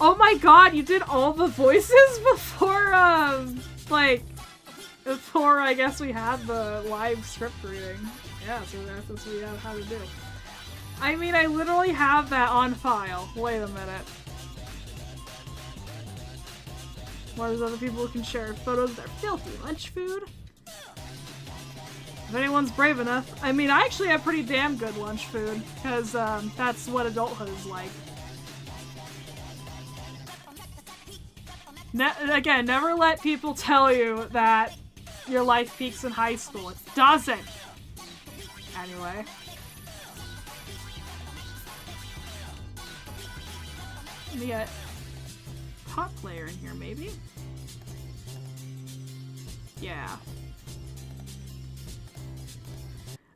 Oh my god, you did all the voices before, before I guess we had the live script reading. Yeah, so that's what we have how to do. I mean, I literally have that on file. Wait a minute. What is other people who can share photos of their filthy lunch food? If anyone's brave enough. I mean, I actually have pretty damn good lunch food, because that's what adulthood is like. Again, never let people tell you that your life peaks in high school. It doesn't! Anyway. We got top player in here, maybe? Yeah.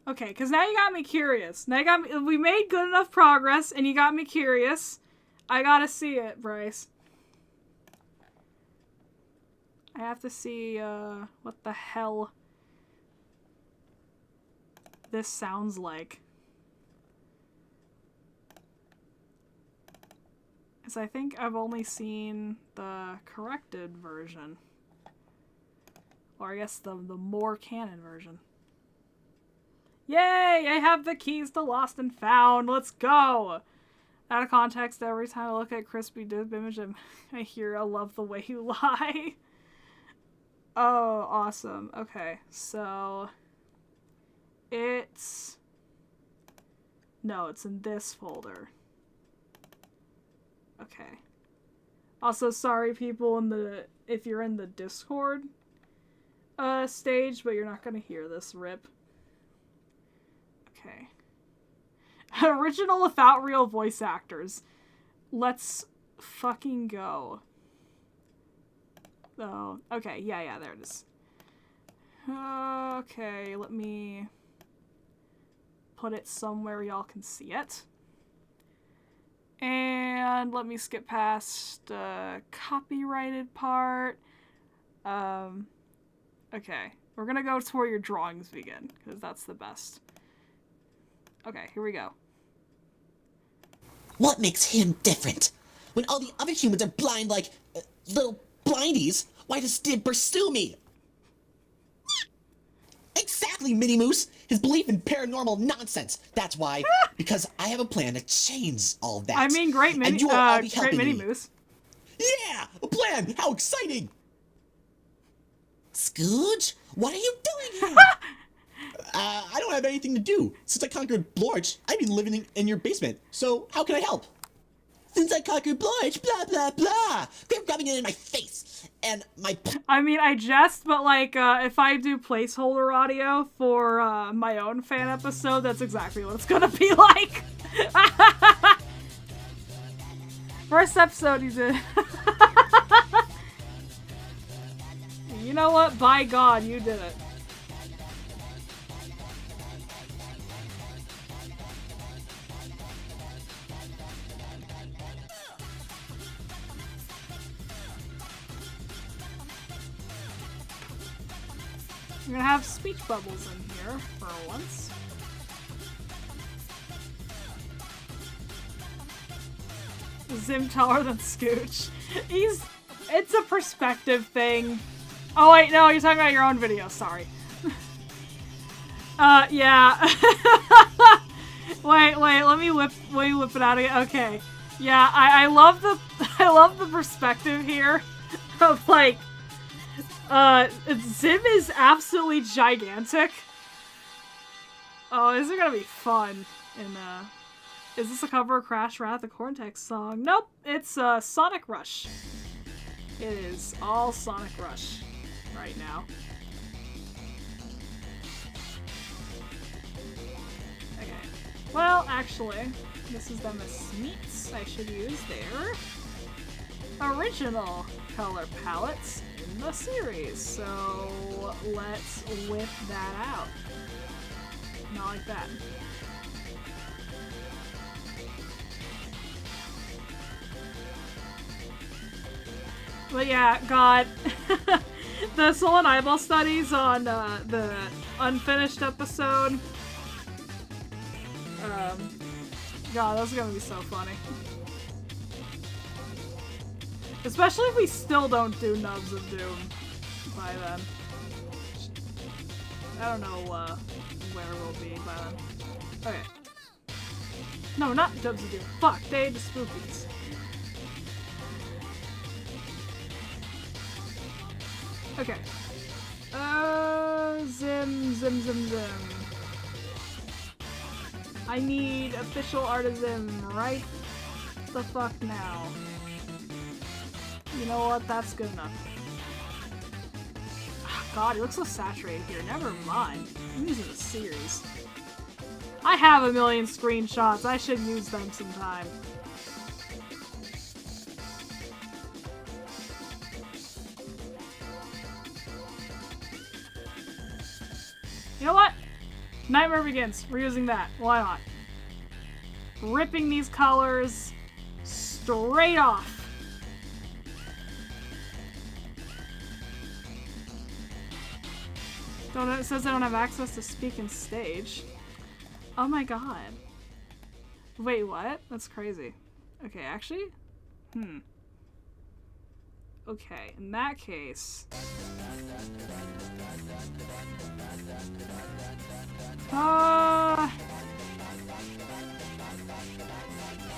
Okay, because now you got me curious. Now you got me, we made good enough progress, and you got me curious. I gotta see it, Bryce. I have to see, what the hell this sounds like. Because I think I've only seen the corrected version. Or I guess the more canon version. Yay! I have the keys to Lost and Found! Let's go! Out of context, every time I look at Crispy Dip image, I hear I love the way you lie. Oh, awesome. Okay, so... It's... No, it's in this folder. Okay. Also, sorry people in the... if you're in the Discord stage, but you're not gonna hear this, rip. Okay. Original without real voice actors. Let's fucking go. Oh, okay, yeah, there it is. Okay, let me put it somewhere y'all can see it. And let me skip past the copyrighted part. Okay, we're gonna go to where your drawings begin, because that's the best. Okay, here we go. What makes him different? When all the other humans are blind like little blindies, why does Stib pursue me? Exactly, Minnie Moose! His belief in paranormal nonsense. That's why. Because I have a plan to change all that. I mean, great Minnie Moose. Yeah! A plan! How exciting! Skoodge? What are you doing here? I don't have anything to do. Since I conquered Blorch, I've been living in your basement. So, how can I help? Since I conquered Blorch, blah, blah, blah. They're rubbing it in my face. And my... I mean, I jest, but like, if I do placeholder audio for my own fan episode, that's exactly what it's gonna be like. First episode you did. You know what? By God, you did it. We're gonna have speech bubbles in here for once. Zim taller than Skoodge. It's a perspective thing. Oh wait, no, you're talking about your own video, sorry. Yeah. wait, let me whip it out again. Okay. Yeah, I love the perspective here of like Zim is absolutely gigantic. Oh, this is gonna be fun. Is this a cover of Crash Wrath, the Corntex song? Nope, it's Sonic Rush. It is all Sonic Rush right now. Okay. Well, actually, this is them as Smeets. I should use their original color palettes in the series. So let's whip that out. Not like that. But yeah, God. The Soul and Eyeball studies on the unfinished episode. God, those are gonna be so funny. Especially if we still don't do Nubs of Doom by then. I don't know where we'll be by then. Okay. No, not Nubs of Doom. Fuck, Day of the Spookies. Okay. Zim. I need official artisan right the fuck now. You know what? That's good enough. God, he looks so saturated here. Never mind. I'm using a series. I have a million screenshots. I should use them sometime. You know what? Nightmare Begins. We're using that. Why not? Ripping these colors straight off. It says I don't have access to speak and stage. Oh my god. Wait, what? That's crazy. Okay, actually? Okay, in that case...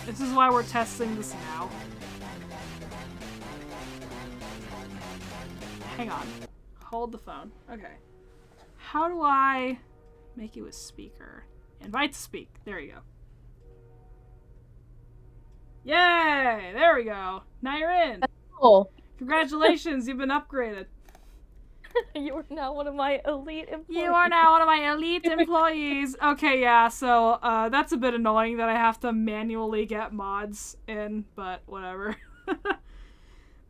This is why we're testing this now. Hang on. Hold the phone. Okay. How do I make you a speaker? Invite to speak. There you go. Yay! There we go. Now you're in. Cool. Congratulations, you've been upgraded. You are now one of my elite employees. You are now one of my elite employees. Okay, yeah, so that's a bit annoying that I have to manually get mods in, but whatever.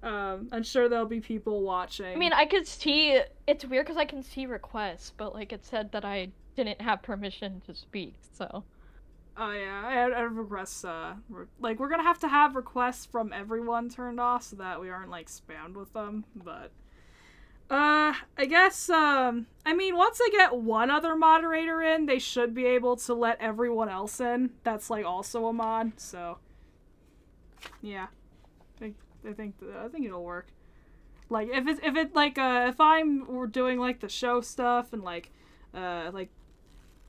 I'm sure there'll be people watching. I mean, I could see, it's weird because I can see requests, but like it said that I didn't have permission to speak, so. Oh yeah, I had requests, like we're gonna have to have requests from everyone turned off so that we aren't like spammed with them, but. I guess, I mean, once they get one other moderator in, they should be able to let everyone else in. That's, like, also a mod, so. Yeah. I think it'll work. Like, if we're doing, like, the show stuff and, like, I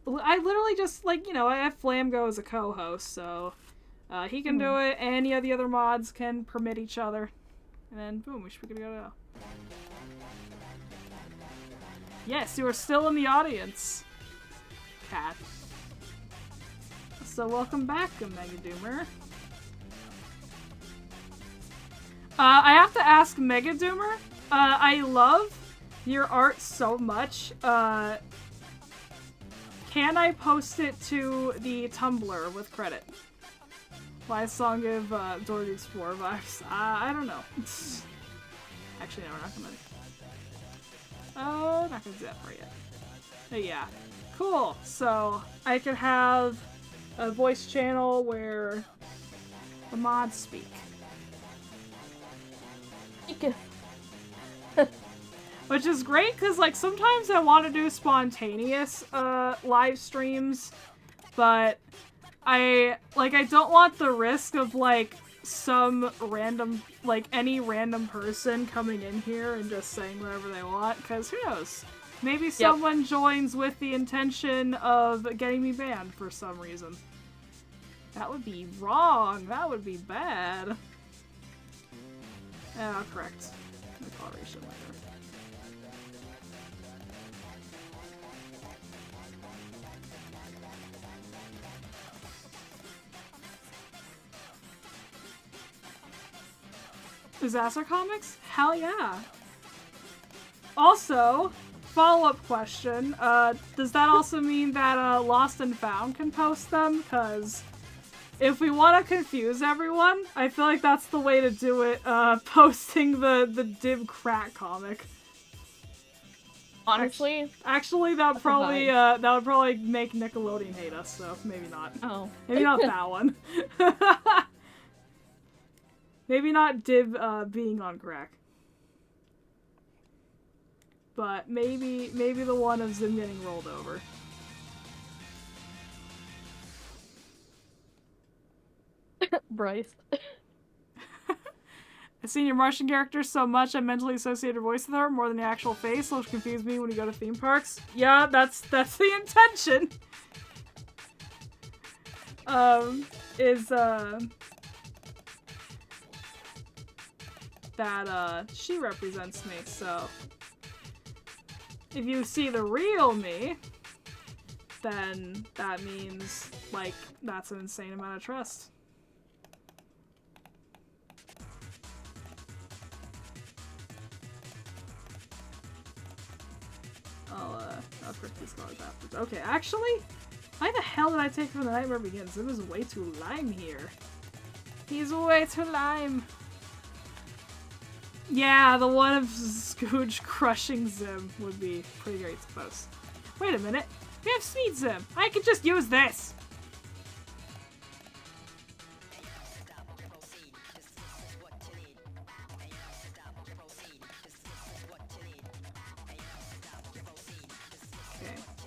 literally just, like, you know, I have Flamgo as a co-host, so, he can do it, any of the other mods can permit each other. And then, boom, we should be good to go now. Yes, you are still in the audience, Cat. So welcome back, Omega Doomer. I have to ask Mega Doomer. I love your art so much. Can I post it to the Tumblr with credit? Why song of Door to Explore vibes? I don't know. Actually, no, we're not gonna. Oh, not gonna do that for you. But yeah. Cool. So, I could have a voice channel where the mods speak. Which is great, because, like, sometimes I want to do spontaneous, live streams, but I don't want the risk of, like, some random, like, any random person coming in here and just saying whatever they want, because who knows? Maybe someone joins with the intention of getting me banned for some reason. That would be wrong. That would be bad. I'll correct the coloration later. ZaSR comics? Hell yeah. Also, follow-up question, does that also mean that Lost and Found can post them? Because if we want to confuse everyone, I feel like that's the way to do it, posting the Dib Crack comic. Honestly? Actually, that would probably make Nickelodeon hate us, so maybe not. Oh. Maybe not that one. Maybe not Dib being on crack. but maybe the one of Zim getting rolled over. Bryce. I've seen your Martian character so much I mentally associated her voice with her more than the actual face, which confused me when you go to theme parks. Yeah, that's the intention. That she represents me, so if you see the real me, then that means, like, that's an insane amount of trust. I'll correct these colors afterwards. Okay, actually, why the hell did I take from The Nightmare Begins? Zim is way too lime here. He's way too lime. Yeah, the one of Skoodge crushing Zim would be pretty great to post. Wait a minute. We have Speed Zim. I could just use this.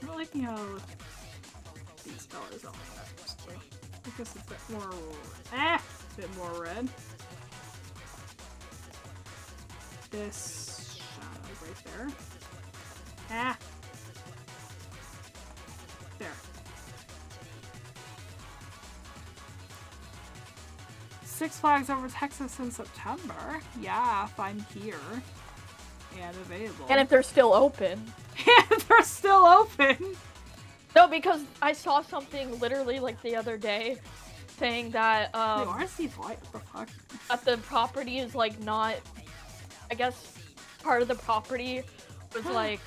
I'm not liking how these colors only have I guess a bit more red. This shadow right there. There. Six Flags over Texas in September. Yeah, if I'm here and available. And if they're still open. And they're still open. No, because I saw something literally like the other day saying that what the fuck? That the property is like not, I guess part of the property was like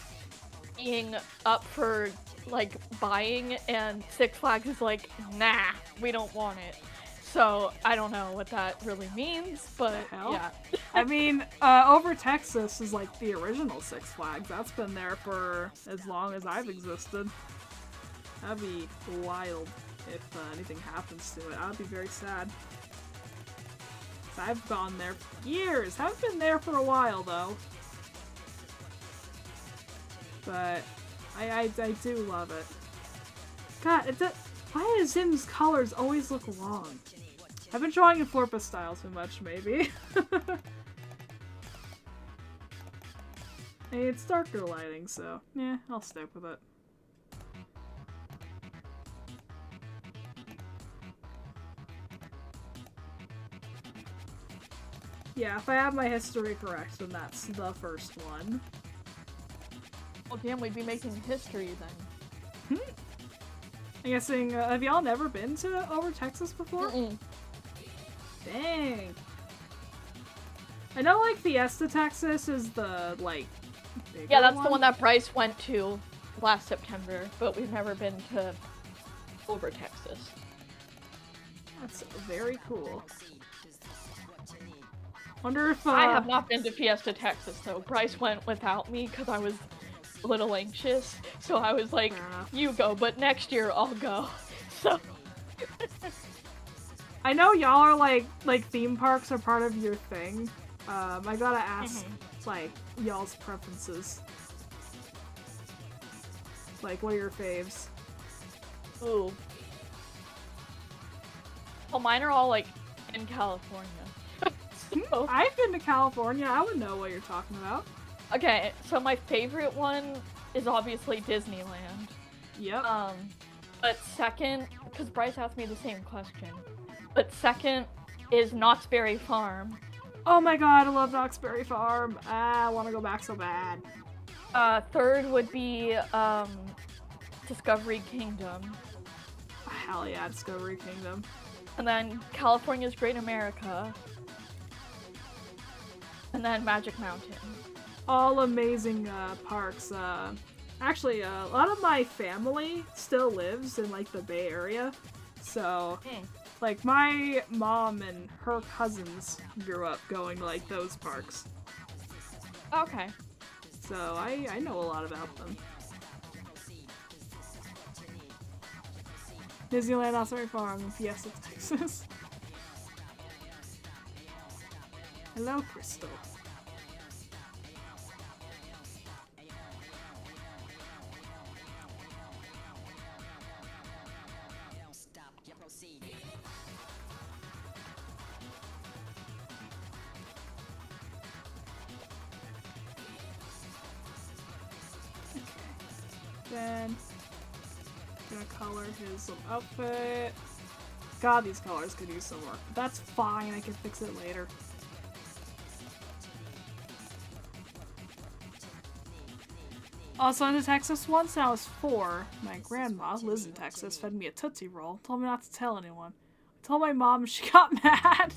being up for like buying, and Six Flags is like, nah, we don't want it. So I don't know what that really means, but yeah. I mean, Over Texas is like the original Six Flags. That's been there for as long as I've existed. That'd be wild if anything happens to it. I'd be very sad. I've gone there for years. Haven't been there for a while though. But I do love it. God, why do Zim's colors always look long? I've been drawing in Florpa style too much, maybe. Hey, it's darker lighting, so yeah, I'll stick with it. Yeah, if I have my history correct, then that's the first one. Oh damn, we'd be making history then. I'm guessing, have y'all never been to Over Texas before? Mm-mm. Dang. I know, like, Fiesta, Texas is the, like, bigger Yeah, that's the one that Bryce went to last September, but we've never been to Over Texas. That's very cool. Wonder if, I have not been to Fiesta, Texas, though. Bryce went without me because I was a little anxious, so I was like, you go, but next year I'll go. So... I know y'all are like theme parks are part of your thing. I gotta ask, like, y'all's preferences. Like, what are your faves? Ooh. Well, mine are all, like, in California. So... I've been to California. I would know what you're talking about. Okay, so my favorite one is obviously Disneyland. Yep. But second, because Bryce asked me the same question, but second is Knott's Berry Farm. Oh my god, I love Knott's Berry Farm. I want to go back so bad. Third would be, Discovery Kingdom. Hell yeah, Discovery Kingdom. And then California's Great America. And then Magic Mountain. All amazing parks. Actually, a lot of my family still lives in, like, the Bay Area. So, like, my mom and her cousins grew up going to, like, those parks. Okay. So, I know a lot about them. Disneyland, Osprey Farm, and Fiesta, Texas. Hello, Crystal. Then gonna color his little outfit. God, these colors could use some work. But that's fine, I can fix it later. Also, in Texas once when I was 4, my grandma, lives in Texas, fed me a Tootsie Roll. Told me not to tell anyone. I told my mom, she got mad.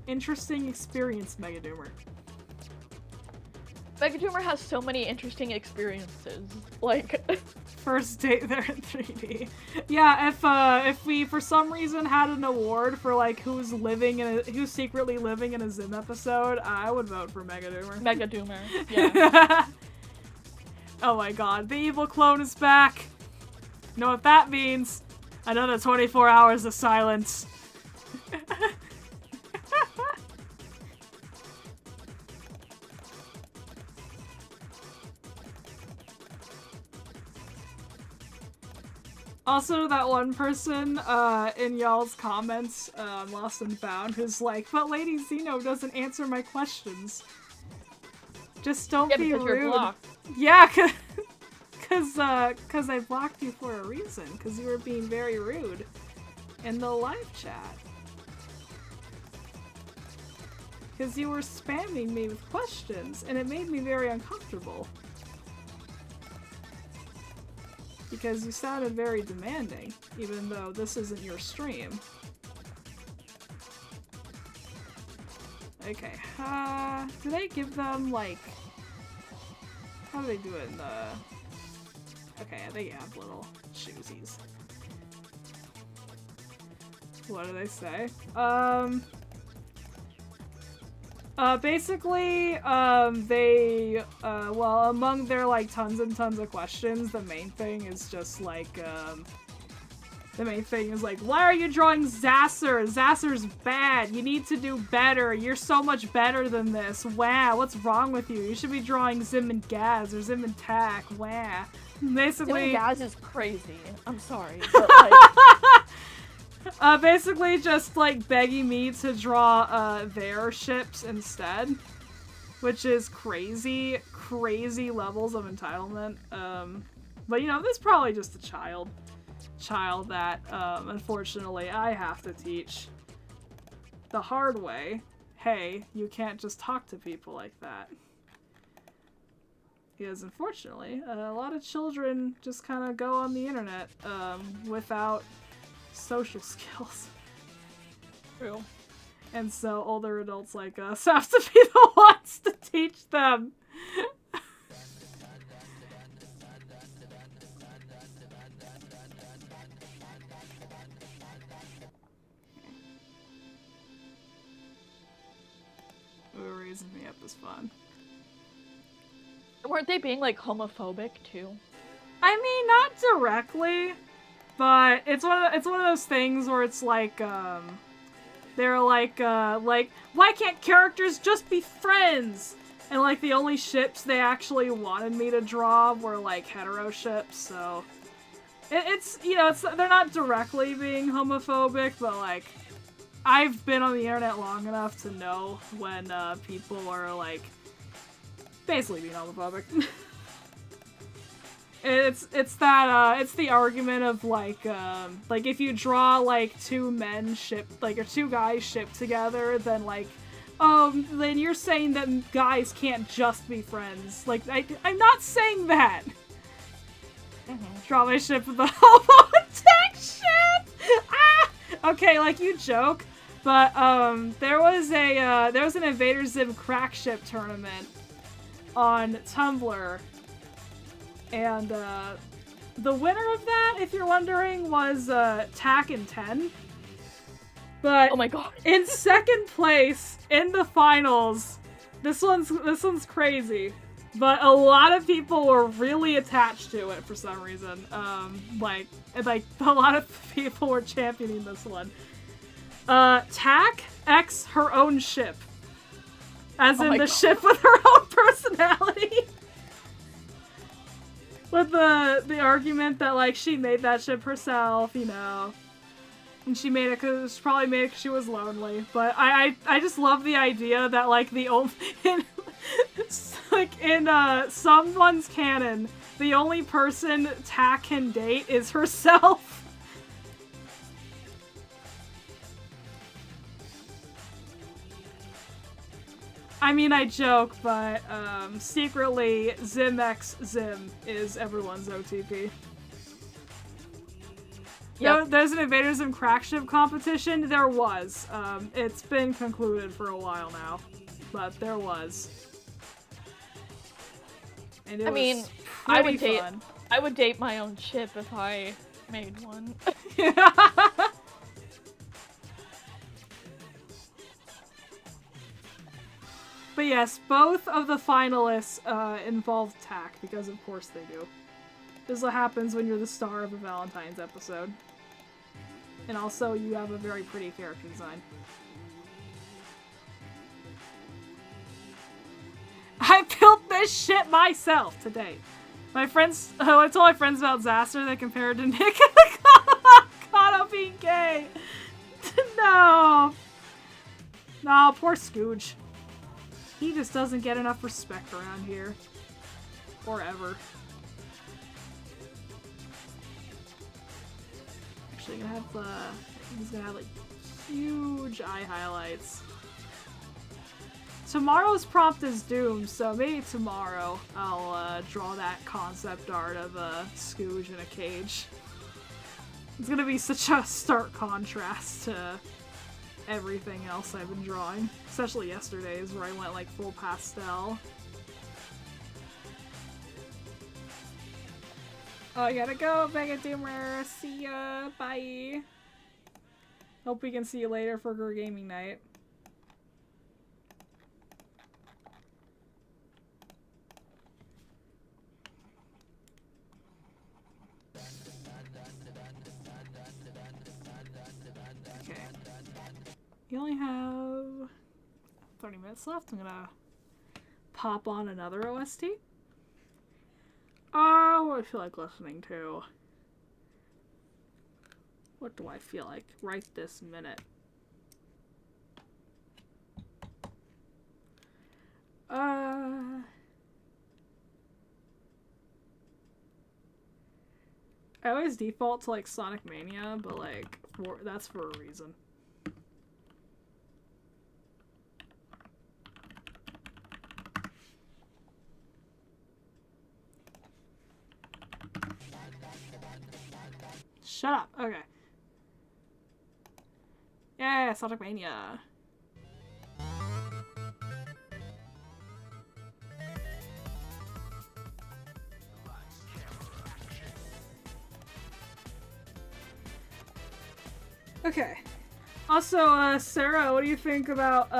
Interesting experience, Megadoomer. Megadoomer has so many interesting experiences. Like, First date there in 3D. Yeah, if we for some reason had an award for like who's secretly living in a Zim episode, I would vote for Megadoomer. Megadoomer. Yeah. Oh my god, the evil clone is back. You know what that means? Another 24 hours of silence. Also, that one person in y'all's comments, Lost and Found, who's like, but Lady Xeno doesn't answer my questions. Just don't be because rude. you're blocked. Yeah, cause I blocked you for a reason, cause you were being very rude in the live chat. Cause you were spamming me with questions, and it made me very uncomfortable. Because you sounded very demanding, even though this isn't your stream. Okay, do they give them, like... How do they do it in the... Okay, they have little shoesies. What do they say? Basically, well, among their, like, tons and tons of questions, the main thing is just, like, why are you drawing ZaSR? ZaSR's bad. You need to do better. You're so much better than this. Wow, what's wrong with you? You should be drawing Zim and Gaz or Zim and Tack. Wow. Basically... Zim and Gaz is crazy. I'm sorry, but, like... Basically just, like, begging me to draw, their ships instead. Which is crazy, crazy levels of entitlement. But, you know, this is probably just a child that, unfortunately, I have to teach the hard way. Hey, you can't just talk to people like that. Because, unfortunately, a lot of children just kind of go on the internet, without social skills. True. And so older adults like us have to be the ones to teach them. Ooh, raising me up is fun. Weren't they being, like, homophobic, too? I mean, not directly. But it's one of those things where it's like, they're like, why can't characters just be friends? And like the only ships they actually wanted me to draw were like hetero ships, so it's you know, they're not directly being homophobic, but like I've been on the internet long enough to know when people are like basically being homophobic. It's the argument of like if you draw like two men or two guys shipped together, then like, oh, then you're saying that guys can't just be friends. Like, I'm not saying that. Draw my ship with the homo tech ship! Ah! Okay, like, you joke, but there was an Invader Zim crack ship tournament on Tumblr. And, the winner of that, if you're wondering, was, Tack and 10. But oh my god. In second place, in the finals, this one's crazy. But a lot of people were really attached to it for some reason. Like a lot of people were championing this one. Tack X her own ship. As in the god. Ship with her own personality. With the argument that, like, she made that ship herself, you know. And she made it because, she probably made it because she was lonely. But I just love the idea that, like, the only... Like in someone's canon, the only person Tak can date is herself. I mean, I joke, but secretly, Zim x Zim is everyone's OTP. Yep. There's an Invader Zim crackship competition. There was. It's been concluded for a while now, but there was. And it I mean, was I pretty would date. fun. I would date my own ship if I made one. But yes, both of the finalists involve Tak, because of course they do. This is what happens when you're the star of a Valentine's episode. And also, you have a very pretty character design. I built this shit myself today. My friends, I told my friends about ZaSR. They compared to Nick and Kano being gay. No. No, poor Skoodge. He just doesn't get enough respect around here. Or ever. Actually, gonna have he's gonna have like huge eye highlights. Tomorrow's prompt is doomed, so maybe tomorrow I'll draw that concept art of Skoodge in a cage. It's gonna be such a stark contrast to everything else I've been drawing. Especially yesterday's, where I went like full pastel. Oh, I gotta go, Mega Doomer. See ya. Bye. Hope we can see you later for her gaming night. Okay. You only have 30 minutes left. I'm gonna pop on another OST. Oh, what do I feel like listening to? What do I feel like right this minute? I always default to like Sonic Mania, but like that's for a reason. Shut up. Okay. Yeah, Sonic Mania. Okay. Also, Sarah, what do you think about,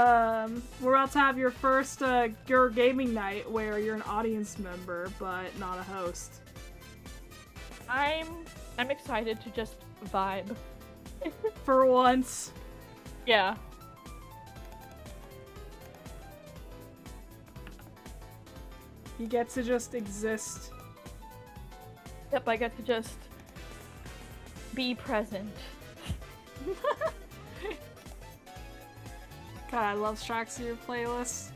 we're about to have your first, your gaming night where you're an audience member, but not a host. I'm excited to just vibe. For once. Yeah. You get to just exist. Yep, I get to just be present. God, I love tracks of your playlists.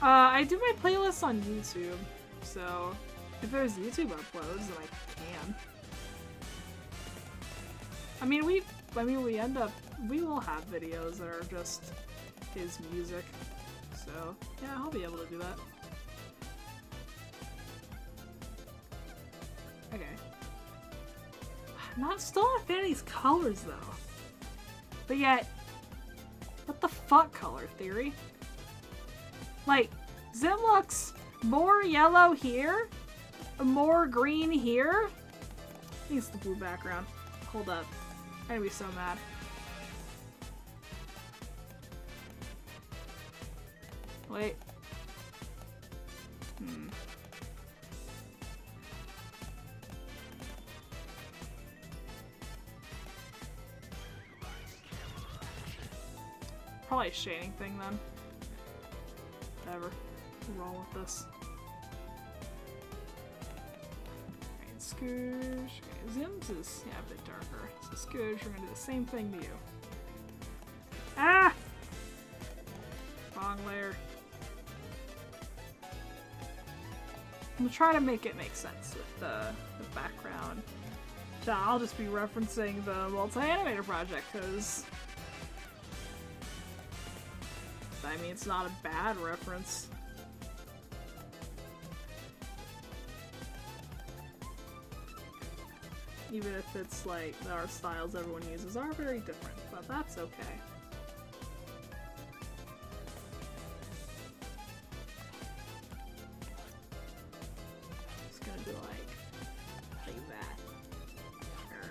I do my playlists on YouTube, so if there's YouTube uploads, then I can. I mean, we will have videos that are just his music, so yeah, I'll be able to do that. Okay. Still not a fan of these colors though. But yet, what the fuck, color theory? Like, Zim looks more yellow here, more green here. Needs the blue background. Hold up. I'm gonna be so mad. Wait. Probably a shading thing then. Whatever. We'll roll with this. Alright, Skoodge. Okay, Zim's is a bit darker. So Skoodge, we're gonna do the same thing to you. Ah! Wrong layer. I'm trying to make it make sense with the background. So I'll just be referencing the multi-animator project, because I mean, it's not a bad reference. Even if it's like the art styles everyone uses are very different, but that's okay. Just gonna do like that. Or,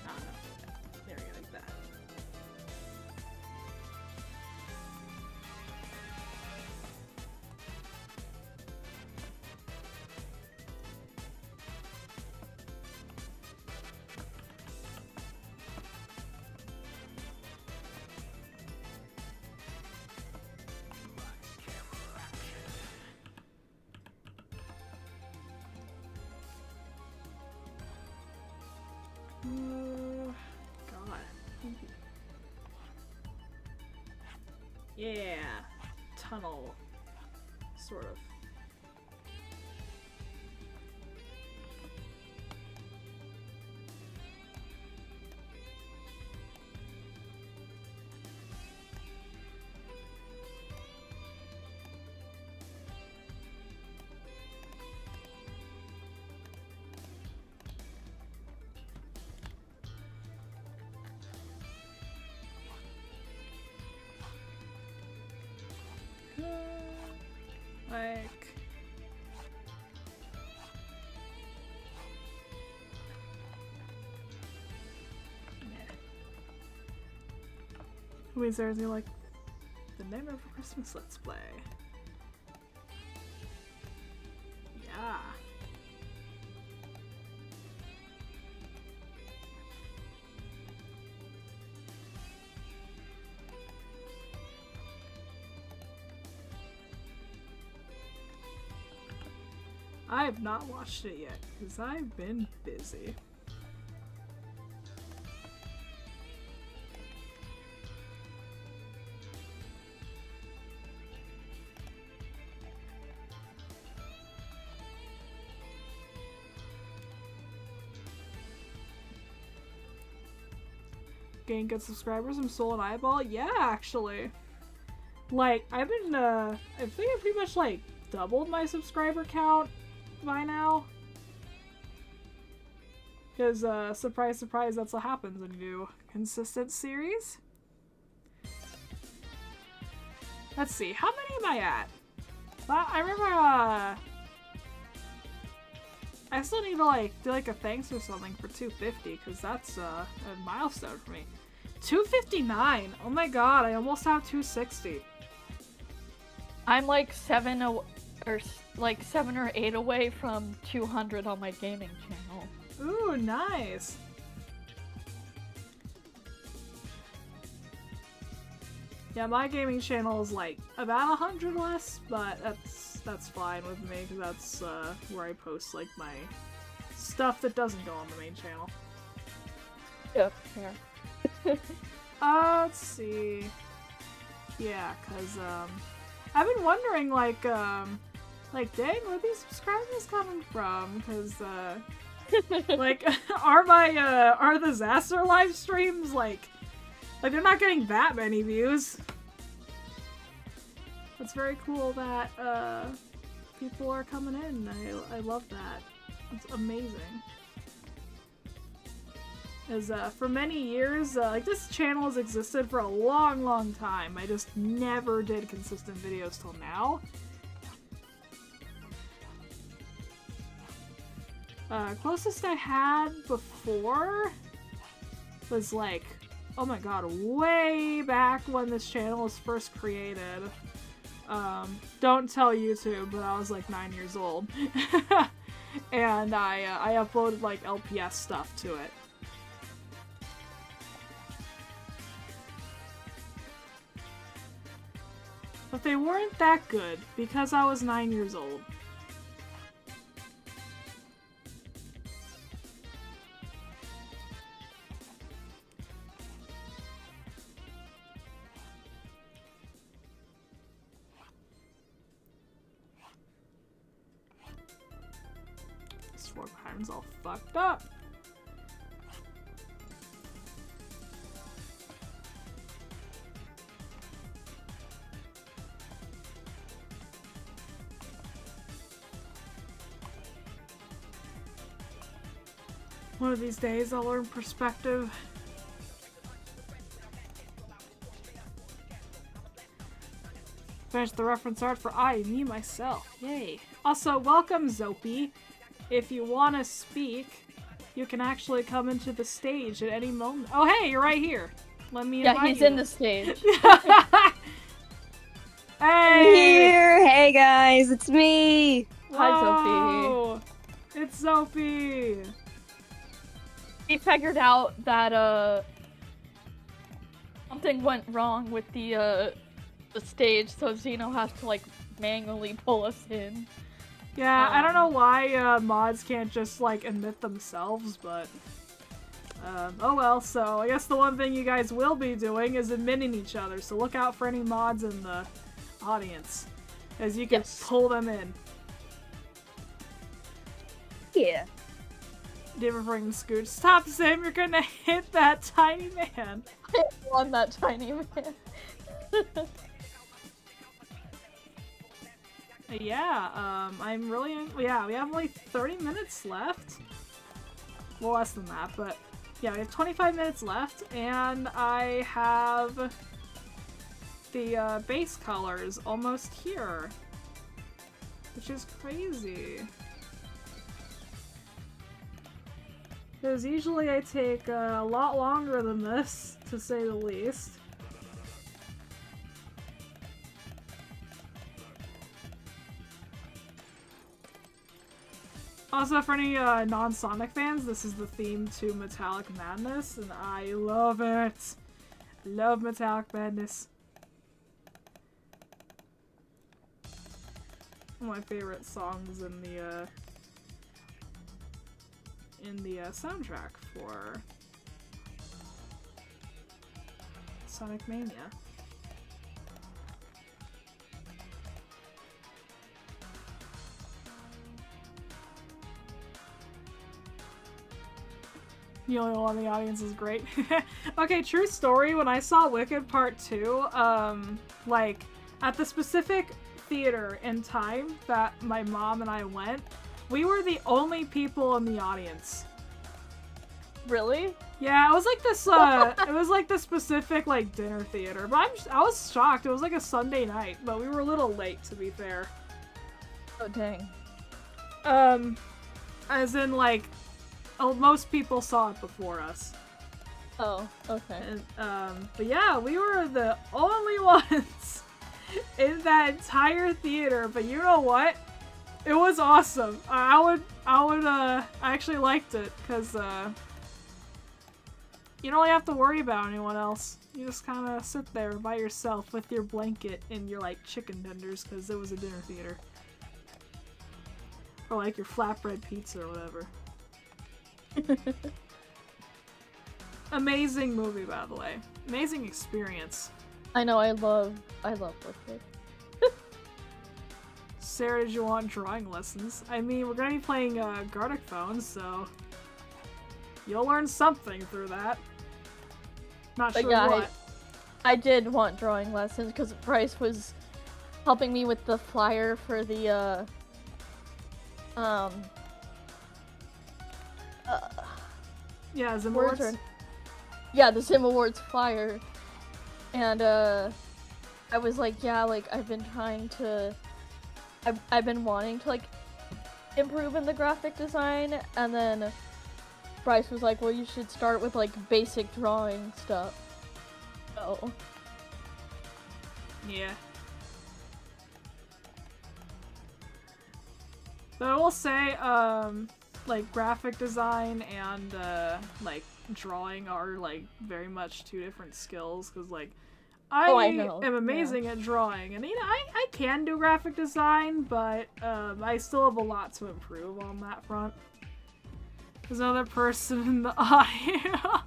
I don't know. There we go, like that. God. Yeah. Tunnel. Sort of. Like... Wait, is there anything like the Nightmare Before Christmas Let's Play? Yeah. I have not watched it yet, because I've been busy. Gain good subscribers from Soul and Eyeball? Yeah, actually. Like, I've been, I think I pretty much, like, doubled my subscriber count by now. Because, surprise, surprise, that's what happens when you do consistent series. Let's see, how many am I at? I remember, I still need to, like, do, like, a thanks or something for 250, because that's, a milestone for me. 259! Oh my god, I almost have 260. I'm like 7 or 8 away from 200 on my gaming channel. Ooh, nice. Yeah, my gaming channel is like about 100 less, but that's fine with me because that's where I post like my stuff that doesn't go on the main channel. Yep, fair. Let's see. Yeah, cause I've been wondering like dang, where these subscribers coming from? Cause like are the ZaSR live streams like they're not getting that many views. It's very cool that people are coming in. I love that. It's amazing. As for many years, like this channel has existed for a long time. I just never did consistent videos till now. Closest I had before was like, oh my god, way back when this channel was first created. Don't tell YouTube, but I was like 9 years old. And I uploaded like LPS stuff to it. But they weren't that good because I was 9 years old. war crimes all fucked up. One of these days I'll learn perspective. Finished the reference art for I, Me, Myself. Yay. Also, welcome Zopi. If you want to speak, you can actually come into the stage at any moment. Oh hey, you're right here. Let me invite Yeah, he's you. in the stage. Hey! Here! Hey guys, it's me! Hi, Whoa! It's Zopi! He figured out that something went wrong with the stage, so Zeno has to like manually pull us in. Yeah, I don't know why mods can't just like admit themselves, but oh well. So I guess the one thing you guys will be doing is admitting each other. So look out for any mods in the audience, as you can pull them in. Yeah. Never bring Skoodge. Stop, Zim! You're gonna hit that tiny man. I want that tiny man. Yeah, I'm really. Yeah, we have only 30 minutes left. Well, less than that, but yeah, we have 25 minutes left, and I have the base colors almost here, which is crazy. Because usually I take a lot longer than this, to say the least. Also, for any non-Sonic fans, this is the theme to Metallic Madness, and I love it! I love Metallic Madness. One of my favorite songs in the soundtrack for Sonic Mania. The only one in the audience is great. Okay, true story, when I saw Wicked Part 2, like, at the specific theater and time that my mom and I went, we were the only people in the audience. Really? Yeah, it was like this, it was like the specific, like, dinner theater, but I was shocked. It was like a Sunday night, but we were a little late, to be fair. Oh, dang. As in, like, most people saw it before us. Oh, okay. And, but yeah, we were the only ones in that entire theater, but you know what? It was awesome. I actually liked it, because, you don't really have to worry about anyone else. You just kind of sit there by yourself with your blanket and your, like, chicken tenders, because it was a dinner theater. Or, like, your flatbread pizza or whatever. Amazing movie, by the way. Amazing experience. I know, I love Wicked. Sarah, did you want drawing lessons? I mean, we're gonna be playing Gartic Phone, so you'll learn something through that. Not But sure yeah, what. I did want drawing lessons because Bryce was helping me with the flyer for the Yeah, Zim words Awards. yeah, the Zim Awards flyer, and I was like, yeah, like I've been wanting to like improve in the graphic design, and then Bryce was like, well, you should start with like basic drawing stuff. Oh. Yeah. But I will say, like, graphic design and, like, drawing are, like, very much two different skills, because, like, I know. am amazing at drawing, and, you know, I can do graphic design, but, I still have a lot to improve on that front. There's another person in the audio.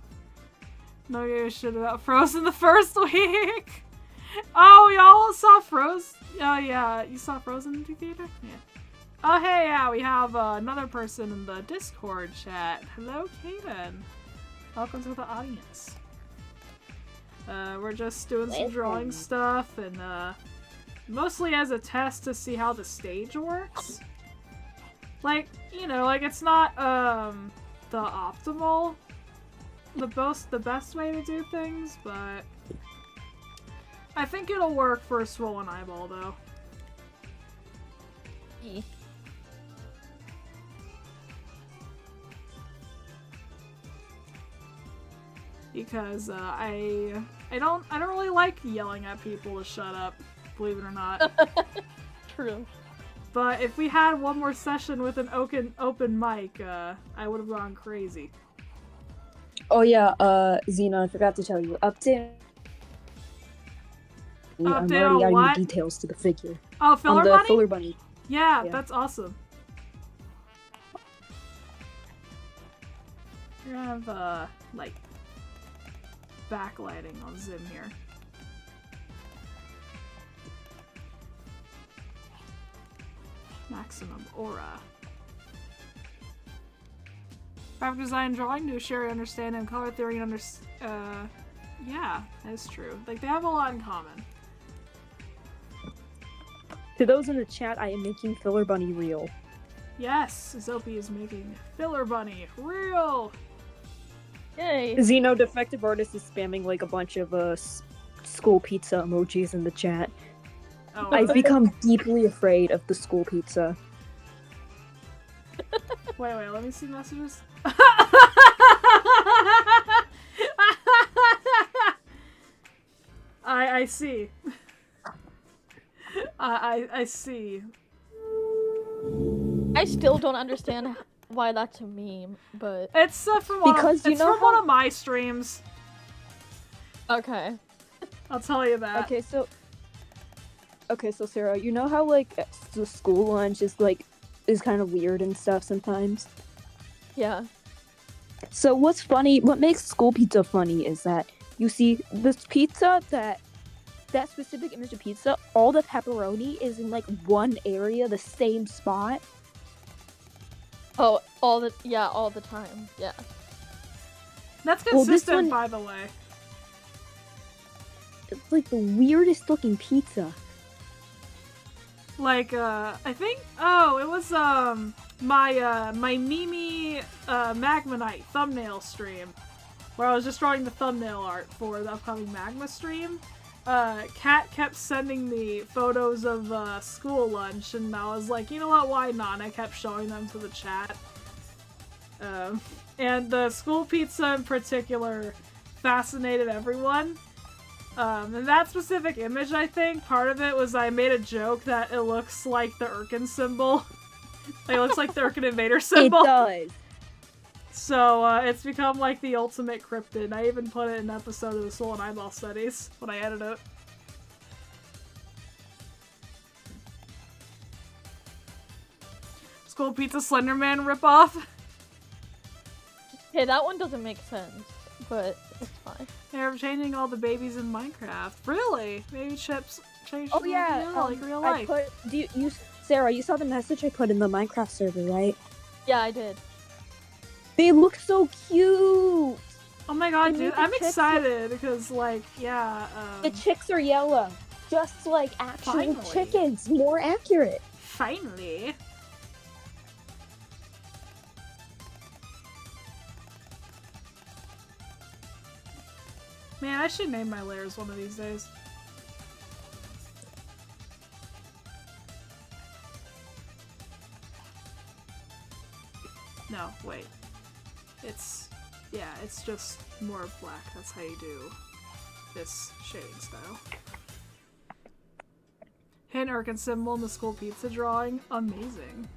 No give a shit about Frozen the first week! Oh, y'all saw Frozen? Oh, yeah, you saw Frozen in the theater? Yeah. Oh, hey, yeah, we have another person in the Discord chat. Hello, Kaden. Welcome to the audience. We're just doing some drawing stuff, and mostly as a test to see how the stage works. Like, you know, like it's not the optimal, the best way to do things, but I think it'll work for a swollen eyeball, though. Yeah. Because I don't really like yelling at people to shut up, believe it or not. True. But if we had one more session with an open mic, I would have gone crazy. Oh yeah, Xena, I forgot to tell you. I'm already on adding what? the details to the figure. Oh, filler On the bunny? filler bunny. Yeah, Yeah. that's awesome. We're gonna have, like, backlighting on Zim here. Maximum aura. Graphic design, drawing, do share, understand, and color theory, and yeah, that's true. Like, they have a lot in common. To those in the chat, I am making Filler Bunny real. Yes, Zopi is making Filler Bunny real! Yay. Xeno Defective Artist is spamming like a bunch of school pizza emojis in the chat. Oh, I've become deeply afraid of the school pizza. Wait, let me see messages. I see. I see. I still don't understand why that's a meme, but It's from Because you it's know from one how- of my streams. okay. I'll tell you that. Okay, so Sarah, you know how like the school lunch is kind of weird and stuff sometimes? Yeah. So what's funny, what makes school pizza funny is that you see this pizza, that specific image of pizza, all the pepperoni is in like one area, the same spot. Oh, all the time. Yeah. That's Well, this consistent, one- by the way. It's like the weirdest looking pizza. Like, I think, it was, my Mimi, Magma Night thumbnail stream, where I was just drawing the thumbnail art for the upcoming Magma stream. Kat kept sending me photos of, school lunch, and I was like, you know what, why not? And I kept showing them to the chat. And the school pizza in particular fascinated everyone. And that specific image, I think, part of it was I made a joke that it looks like the Irken symbol. Like, it looks like the Irken Invader symbol. It does. So, it's become like the ultimate cryptid. I even put it in an episode of the Soul and Eyeball Studies when I edited it. School Pizza Slenderman ripoff. Hey, that one doesn't make sense, but it's fine. They're changing all the babies in Minecraft. Really? Baby chips changed Oh yeah, like real life. Sarah, you saw the message I put in the Minecraft server, right? Yeah, I did. They look so cute! Oh my god, They dude, made the I'm chicks excited because, like, yeah, The chicks are yellow. Just like actual Finally. chickens. More accurate. finally. Man, I should name my layers one of these days. No, wait. It's just more black. That's how you do this shading style. Hint Irken symbol in the school pizza drawing. Amazing.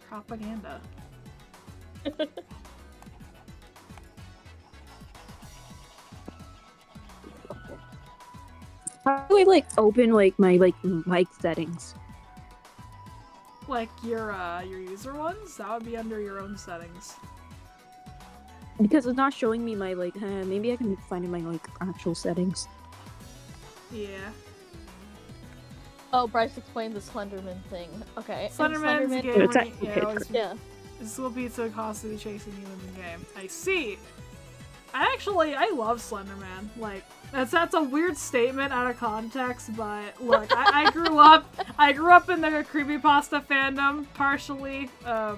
Propaganda. How do I open my mic settings? Like your user ones? That would be under your own settings. Because it's not showing me my maybe I can find in my actual settings. Yeah. Oh, Bryce explained the Slenderman thing. Okay. and Slenderman's a Slenderman- game It's where actually it was Yeah. school pizza constantly chasing you in the game. I see. I love Slenderman. Like, that's a weird statement out of context, but look, I grew up in the creepypasta fandom, partially. I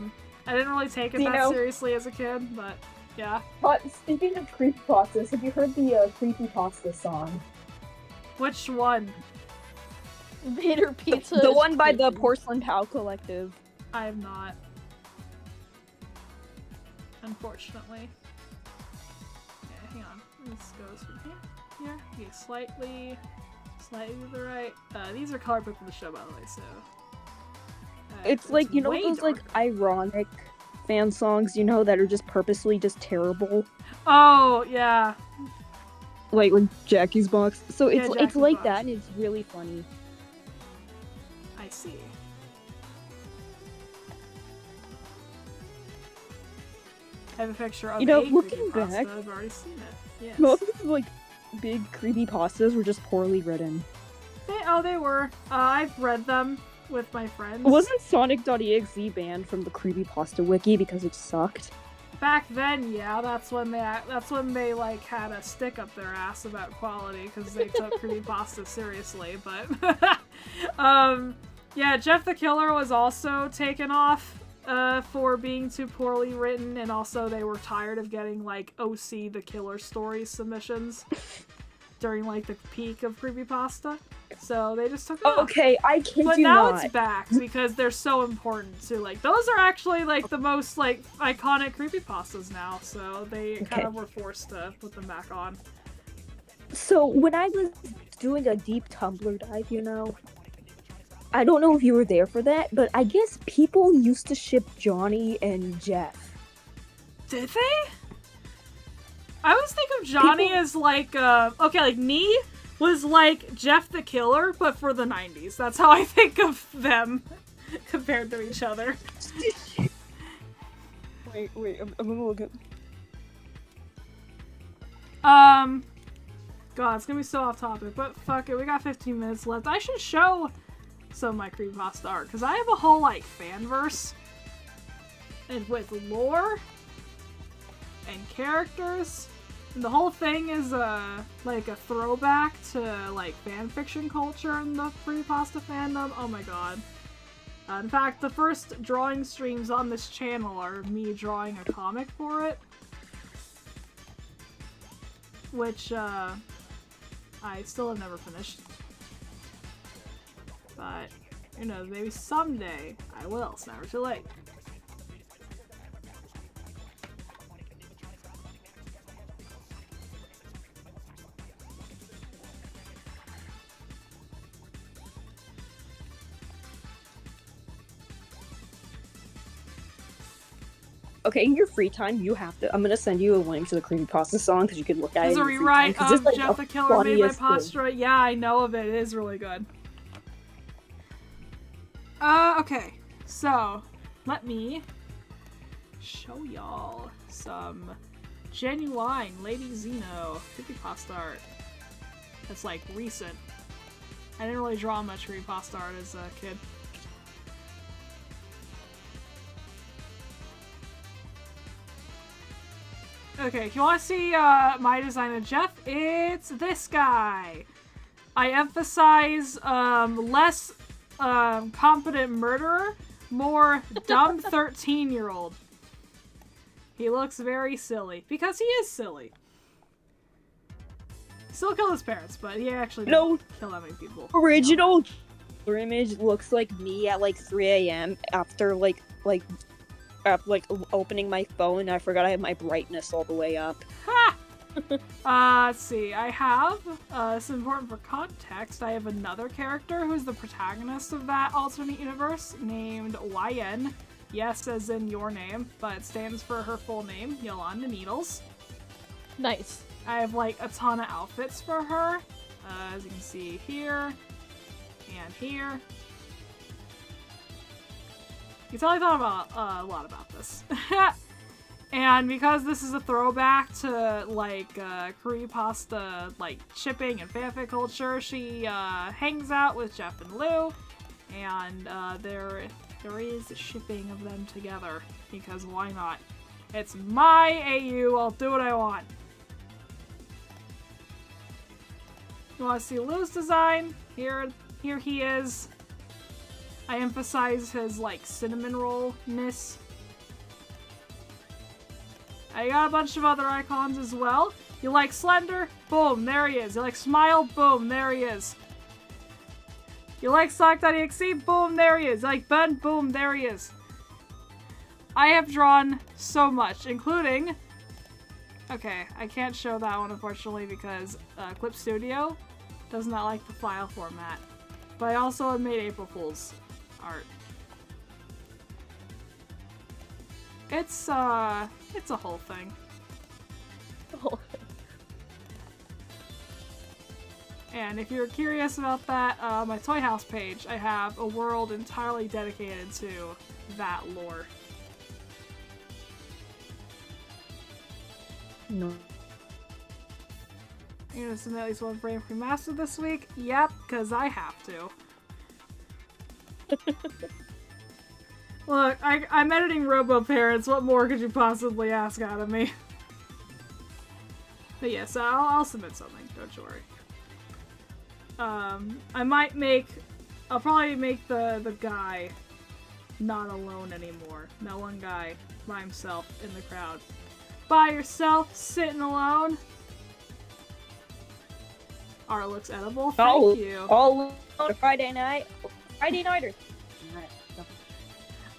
didn't really take it that seriously as a kid, but yeah. But speaking of creepypastas, have you heard the creepypasta song? Which one? Vader Pizza. The is one by the creepy. Porcelain Pal Collective. I have not. Unfortunately. Yeah, hang on. This goes from here. Okay, slightly to the right. These are color picked for the show, by the way, so. It's like, you know way those like darker. ironic fan songs, you know, that are just purposely just terrible? Oh, yeah. Like Jackie's Box. So Yeah, it's Jackie's like Box. that and it's really funny. I see. I have a picture of You know, a looking creepypasta. back- I've already seen it. Yes. Most of the like big creepypastas were just poorly written. They were. I've read them with my friends. Wasn't Sonic.exe banned from the creepypasta wiki because it sucked? Back then, yeah, that's when they like had a stick up their ass about quality because they took creepypasta seriously. But yeah, Jeff the Killer was also taken off for being too poorly written, and also they were tired of getting like OC the Killer story submissions during like the peak of creepypasta. So they just took it off. Okay, I kid But you now not. it's back because they're so important too. Like those are actually like the most like iconic creepypastas now, so they kind of were forced to put them back on. So when I was doing a deep Tumblr dive, you know, I don't know if you were there for that, but I guess people used to ship Johnny and Jeff. Did they? I always think of Johnny as like okay, like Nee was like Jeff the Killer, but for the 90s. That's how I think of them compared to each other. Wait, I'm gonna look at. God, it's gonna be so off topic, but fuck it, we got 15 minutes left. I should show some of my creepypasta art, because I have a whole, like, fanverse, and with lore, and characters, and the whole thing is, like, a throwback to, like, fanfiction culture in the creepypasta fandom. Oh my god. In fact, the first drawing streams on this channel are me drawing a comic for it, which, I still have never finished. But, who knows, maybe someday I will. It's never too late. Okay, in your free time, you have to. I'm gonna send you a link to the creepypasta song because you can look at it. There's a in your free rewrite time, 'cause of it's, like, Jeff the the Killer made by funniest thing. Postura. Yeah, I know of it. It is really good. Okay. So, let me show y'all some genuine Lady Xeno creepypasta art. That's, like, recent. I didn't really draw much creepypasta art as a kid. Okay, if you want to see my design of Jeff, it's this guy. I emphasize less competent murderer, more dumb 13-year-old. He looks very silly, because he is silly. Still killed his parents, but he actually didn't kill that many people. Original image looks like me at like 3 a.m. after like opening my phone. I forgot I had my brightness all the way up. Ha! Let's see. I have, this is important for context, I have another character who's the protagonist of that alternate universe named YN. Yes, as in your name, but it stands for her full name, Yolanda Needles. Nice. I have, like, a ton of outfits for her, as you can see here, and here. You can tell I thought about, a lot about this. And because this is a throwback to, like, creepypasta, like, shipping and fanfic culture, she, hangs out with Jeff and Lou, and, there is shipping of them together, because why not? It's my AU, I'll do what I want. You wanna see Lou's design? Here he is. I emphasize his, like, cinnamon roll-ness. I got a bunch of other icons as well. You like Slender? Boom, there he is. You like Smile? Boom, there he is. You like Sonic.exe? Boom, there he is. You like Ben? Boom, there he is. I have drawn so much, including... Okay, I can't show that one, unfortunately, because Clip Studio does not like the file format. But I also have made April Fool's art. It's a whole thing. And if you're curious about that, my Toy House page, I have a world entirely dedicated to that lore. No. You're gonna submit at least one frame for master this week? Yep, because I have to. Look, I'm editing Robo Parents. What more could you possibly ask out of me? But yes, I'll submit something. Don't you worry. I'll probably make the guy not alone anymore. That one guy by himself in the crowd. By yourself, sitting alone. Art looks edible. Thank you. All on a Friday night. Friday nighter.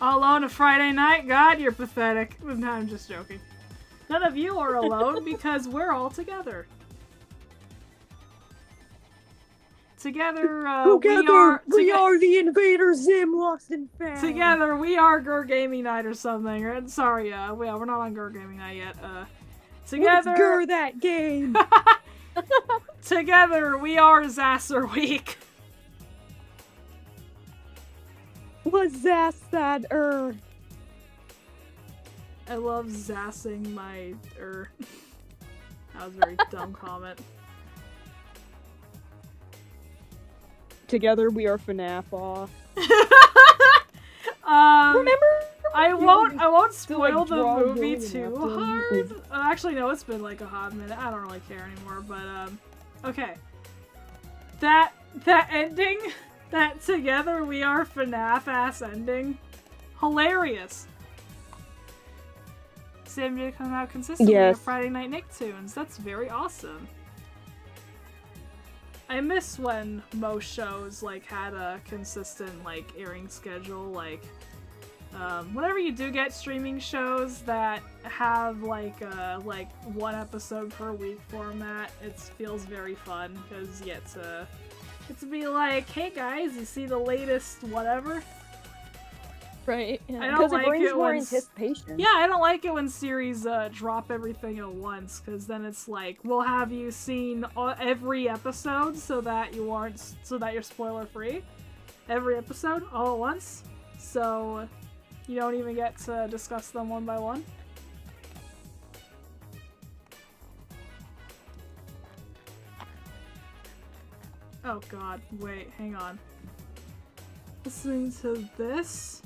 All alone a Friday night? God, you're pathetic. No, I'm just joking. None of you are alone because we're all together. Together, we are the Invader Zim Lost and Found. Together, we are Gur Gaming Night or something. Or, sorry, we're not on Gur Gaming Night yet. Together, What's Gur that game? Together, we are ZaSR Week. What's ZaSR? I love zassing my That was a very dumb comment. Together we are FNAF off. Remember? I won't spoil the movie too hard. Actually, no, it's been like a hot minute. I don't really care anymore. But okay. That ending, that together we are FNAF ass ending, hilarious. Sam did come out consistently Yes. on Friday Night Nicktoons. That's very awesome. I miss when most shows like had a consistent like airing schedule. Like, whenever you do get streaming shows that have like one episode per week format, it feels very fun because you get to be like, hey guys, you see the latest whatever. Right. I Yeah. don't Because like it brings it more when anticipation. Yeah, I don't like it when series drop everything at once, because then it's like, we'll have you seen every episode so that you're spoiler free. Every episode, all at once, so you don't even get to discuss them one by one. Oh god, wait, hang on. Listening to this.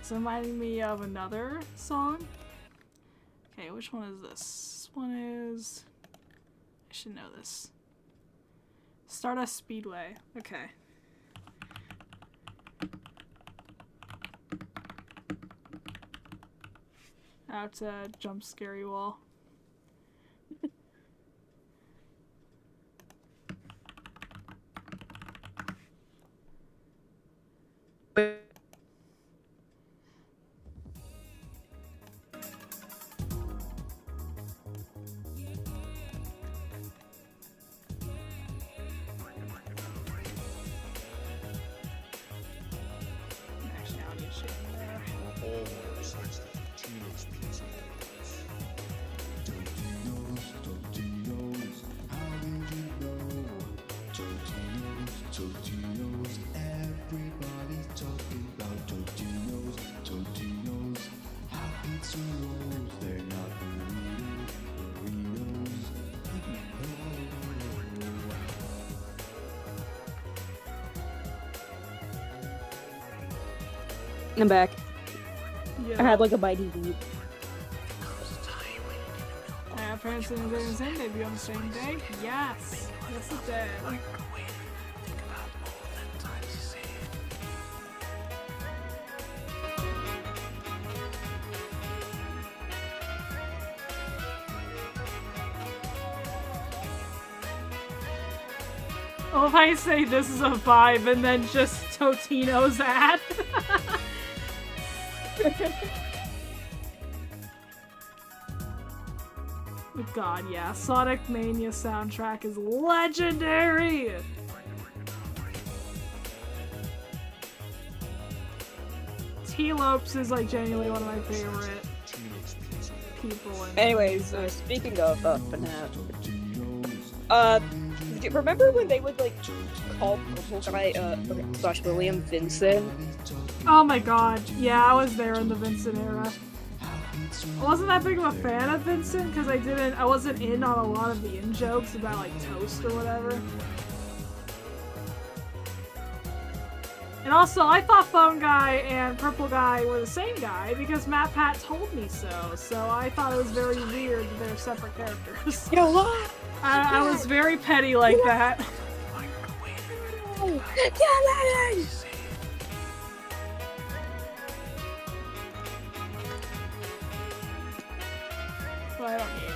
It's reminding me of another song. Okay, which one is this? This one is... I should know this. Stardust Speedway. Okay. Out to jump scary wall. Actually, I'll get shit in there. All sides of Tino's Pizza Place. I'm back. Yeah. I had like a bitey beat. I have parents in the same day, be on the same day? Yes. Yes, it did. Oh, if I say this is a vibe and then just Totino's ad. God, yeah. Sonic Mania soundtrack is legendary! T-Lopes is like genuinely one of my favorite people. Anyways, speaking of FNAF, remember when they would like call Purple Guy slash William Vincent? Oh my god, yeah, I was there in the Vincent era. I wasn't that big of a fan of Vincent because I wasn't in on a lot of the in-jokes about like toast or whatever. And also, I thought Phone Guy and Purple Guy were the same guy because Matt Pat told me so. So I thought it was very weird that they're separate characters. Yo, what? I was very petty like that. Well, I don't need anything.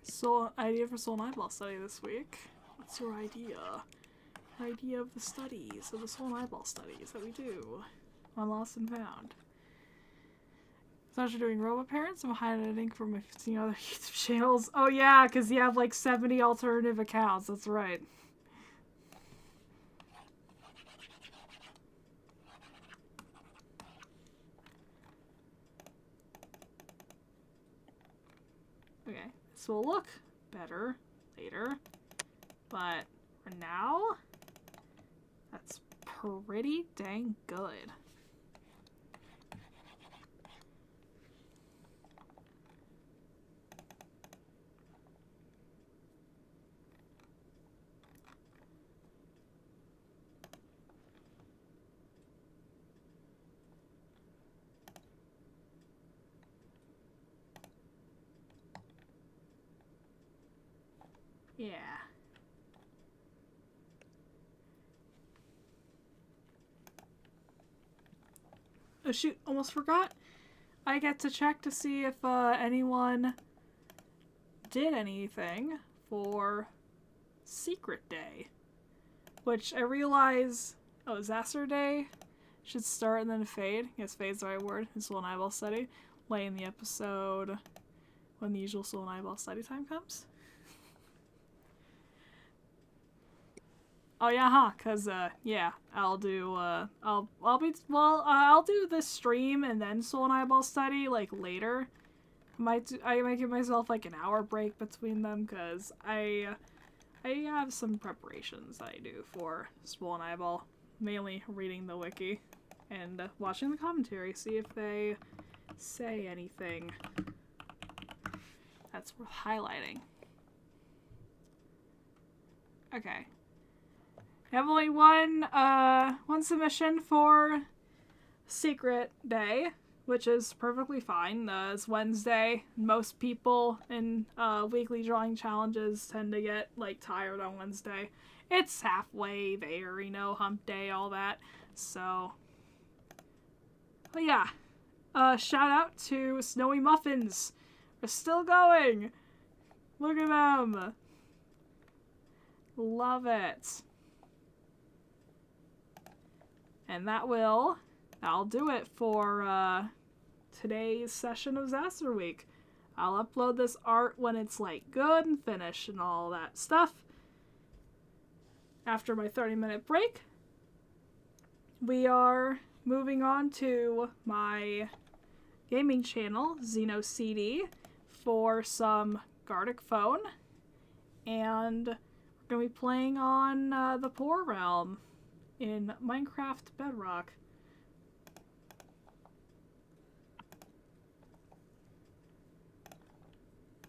So, idea for Soul and Eyeball study this week. What's your idea? Your idea of the studies, of the Soul and Eyeball studies that we do on Lost and Found. So after doing Robot Parents, I'm highlighting for my 15 other YouTube channels. Oh yeah, because you have like 70 alternative accounts, that's right. Okay, this will look better later, but for now, that's pretty dang good. Yeah. Oh shoot, almost forgot. I get to check to see if anyone did anything for Secret Day. Which I realize, ZaSR Day should start and then fade. Yes, fade's the right word. It's Soul and Eyeball study. Lay in the episode when the usual Soul and Eyeball study time comes. Oh yeah, huh? Cause yeah, I'll do I'll do this stream and then Soul and Eyeball study like later. I might give myself like an hour break between them because I have some preparations that I do for Soul and Eyeball, mainly reading the wiki and watching the commentary, see if they say anything that's worth highlighting. Okay. I have only one submission for Secret Day, which is perfectly fine. It's Wednesday. Most people in weekly drawing challenges tend to get like tired on Wednesday. It's halfway there, you know, hump day, all that. So, but yeah. Shout out to Snowy Muffins. We're still going. Look at them. Love it. And I'll do it for today's session of ZaSR Week. I'll upload this art when it's like good and finished and all that stuff. After my 30-minute break, we are moving on to my gaming channel, XenoCD, for some Gartic Phone and gonna be playing on the Poor Realm in Minecraft Bedrock.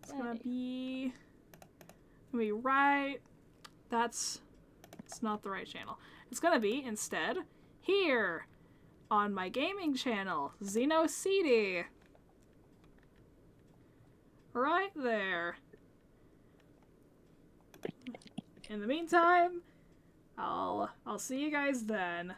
It's gonna be right. It's not the right channel. It's gonna be instead here on my gaming channel, XenoCD. Right there. In the meantime, I'll see you guys then.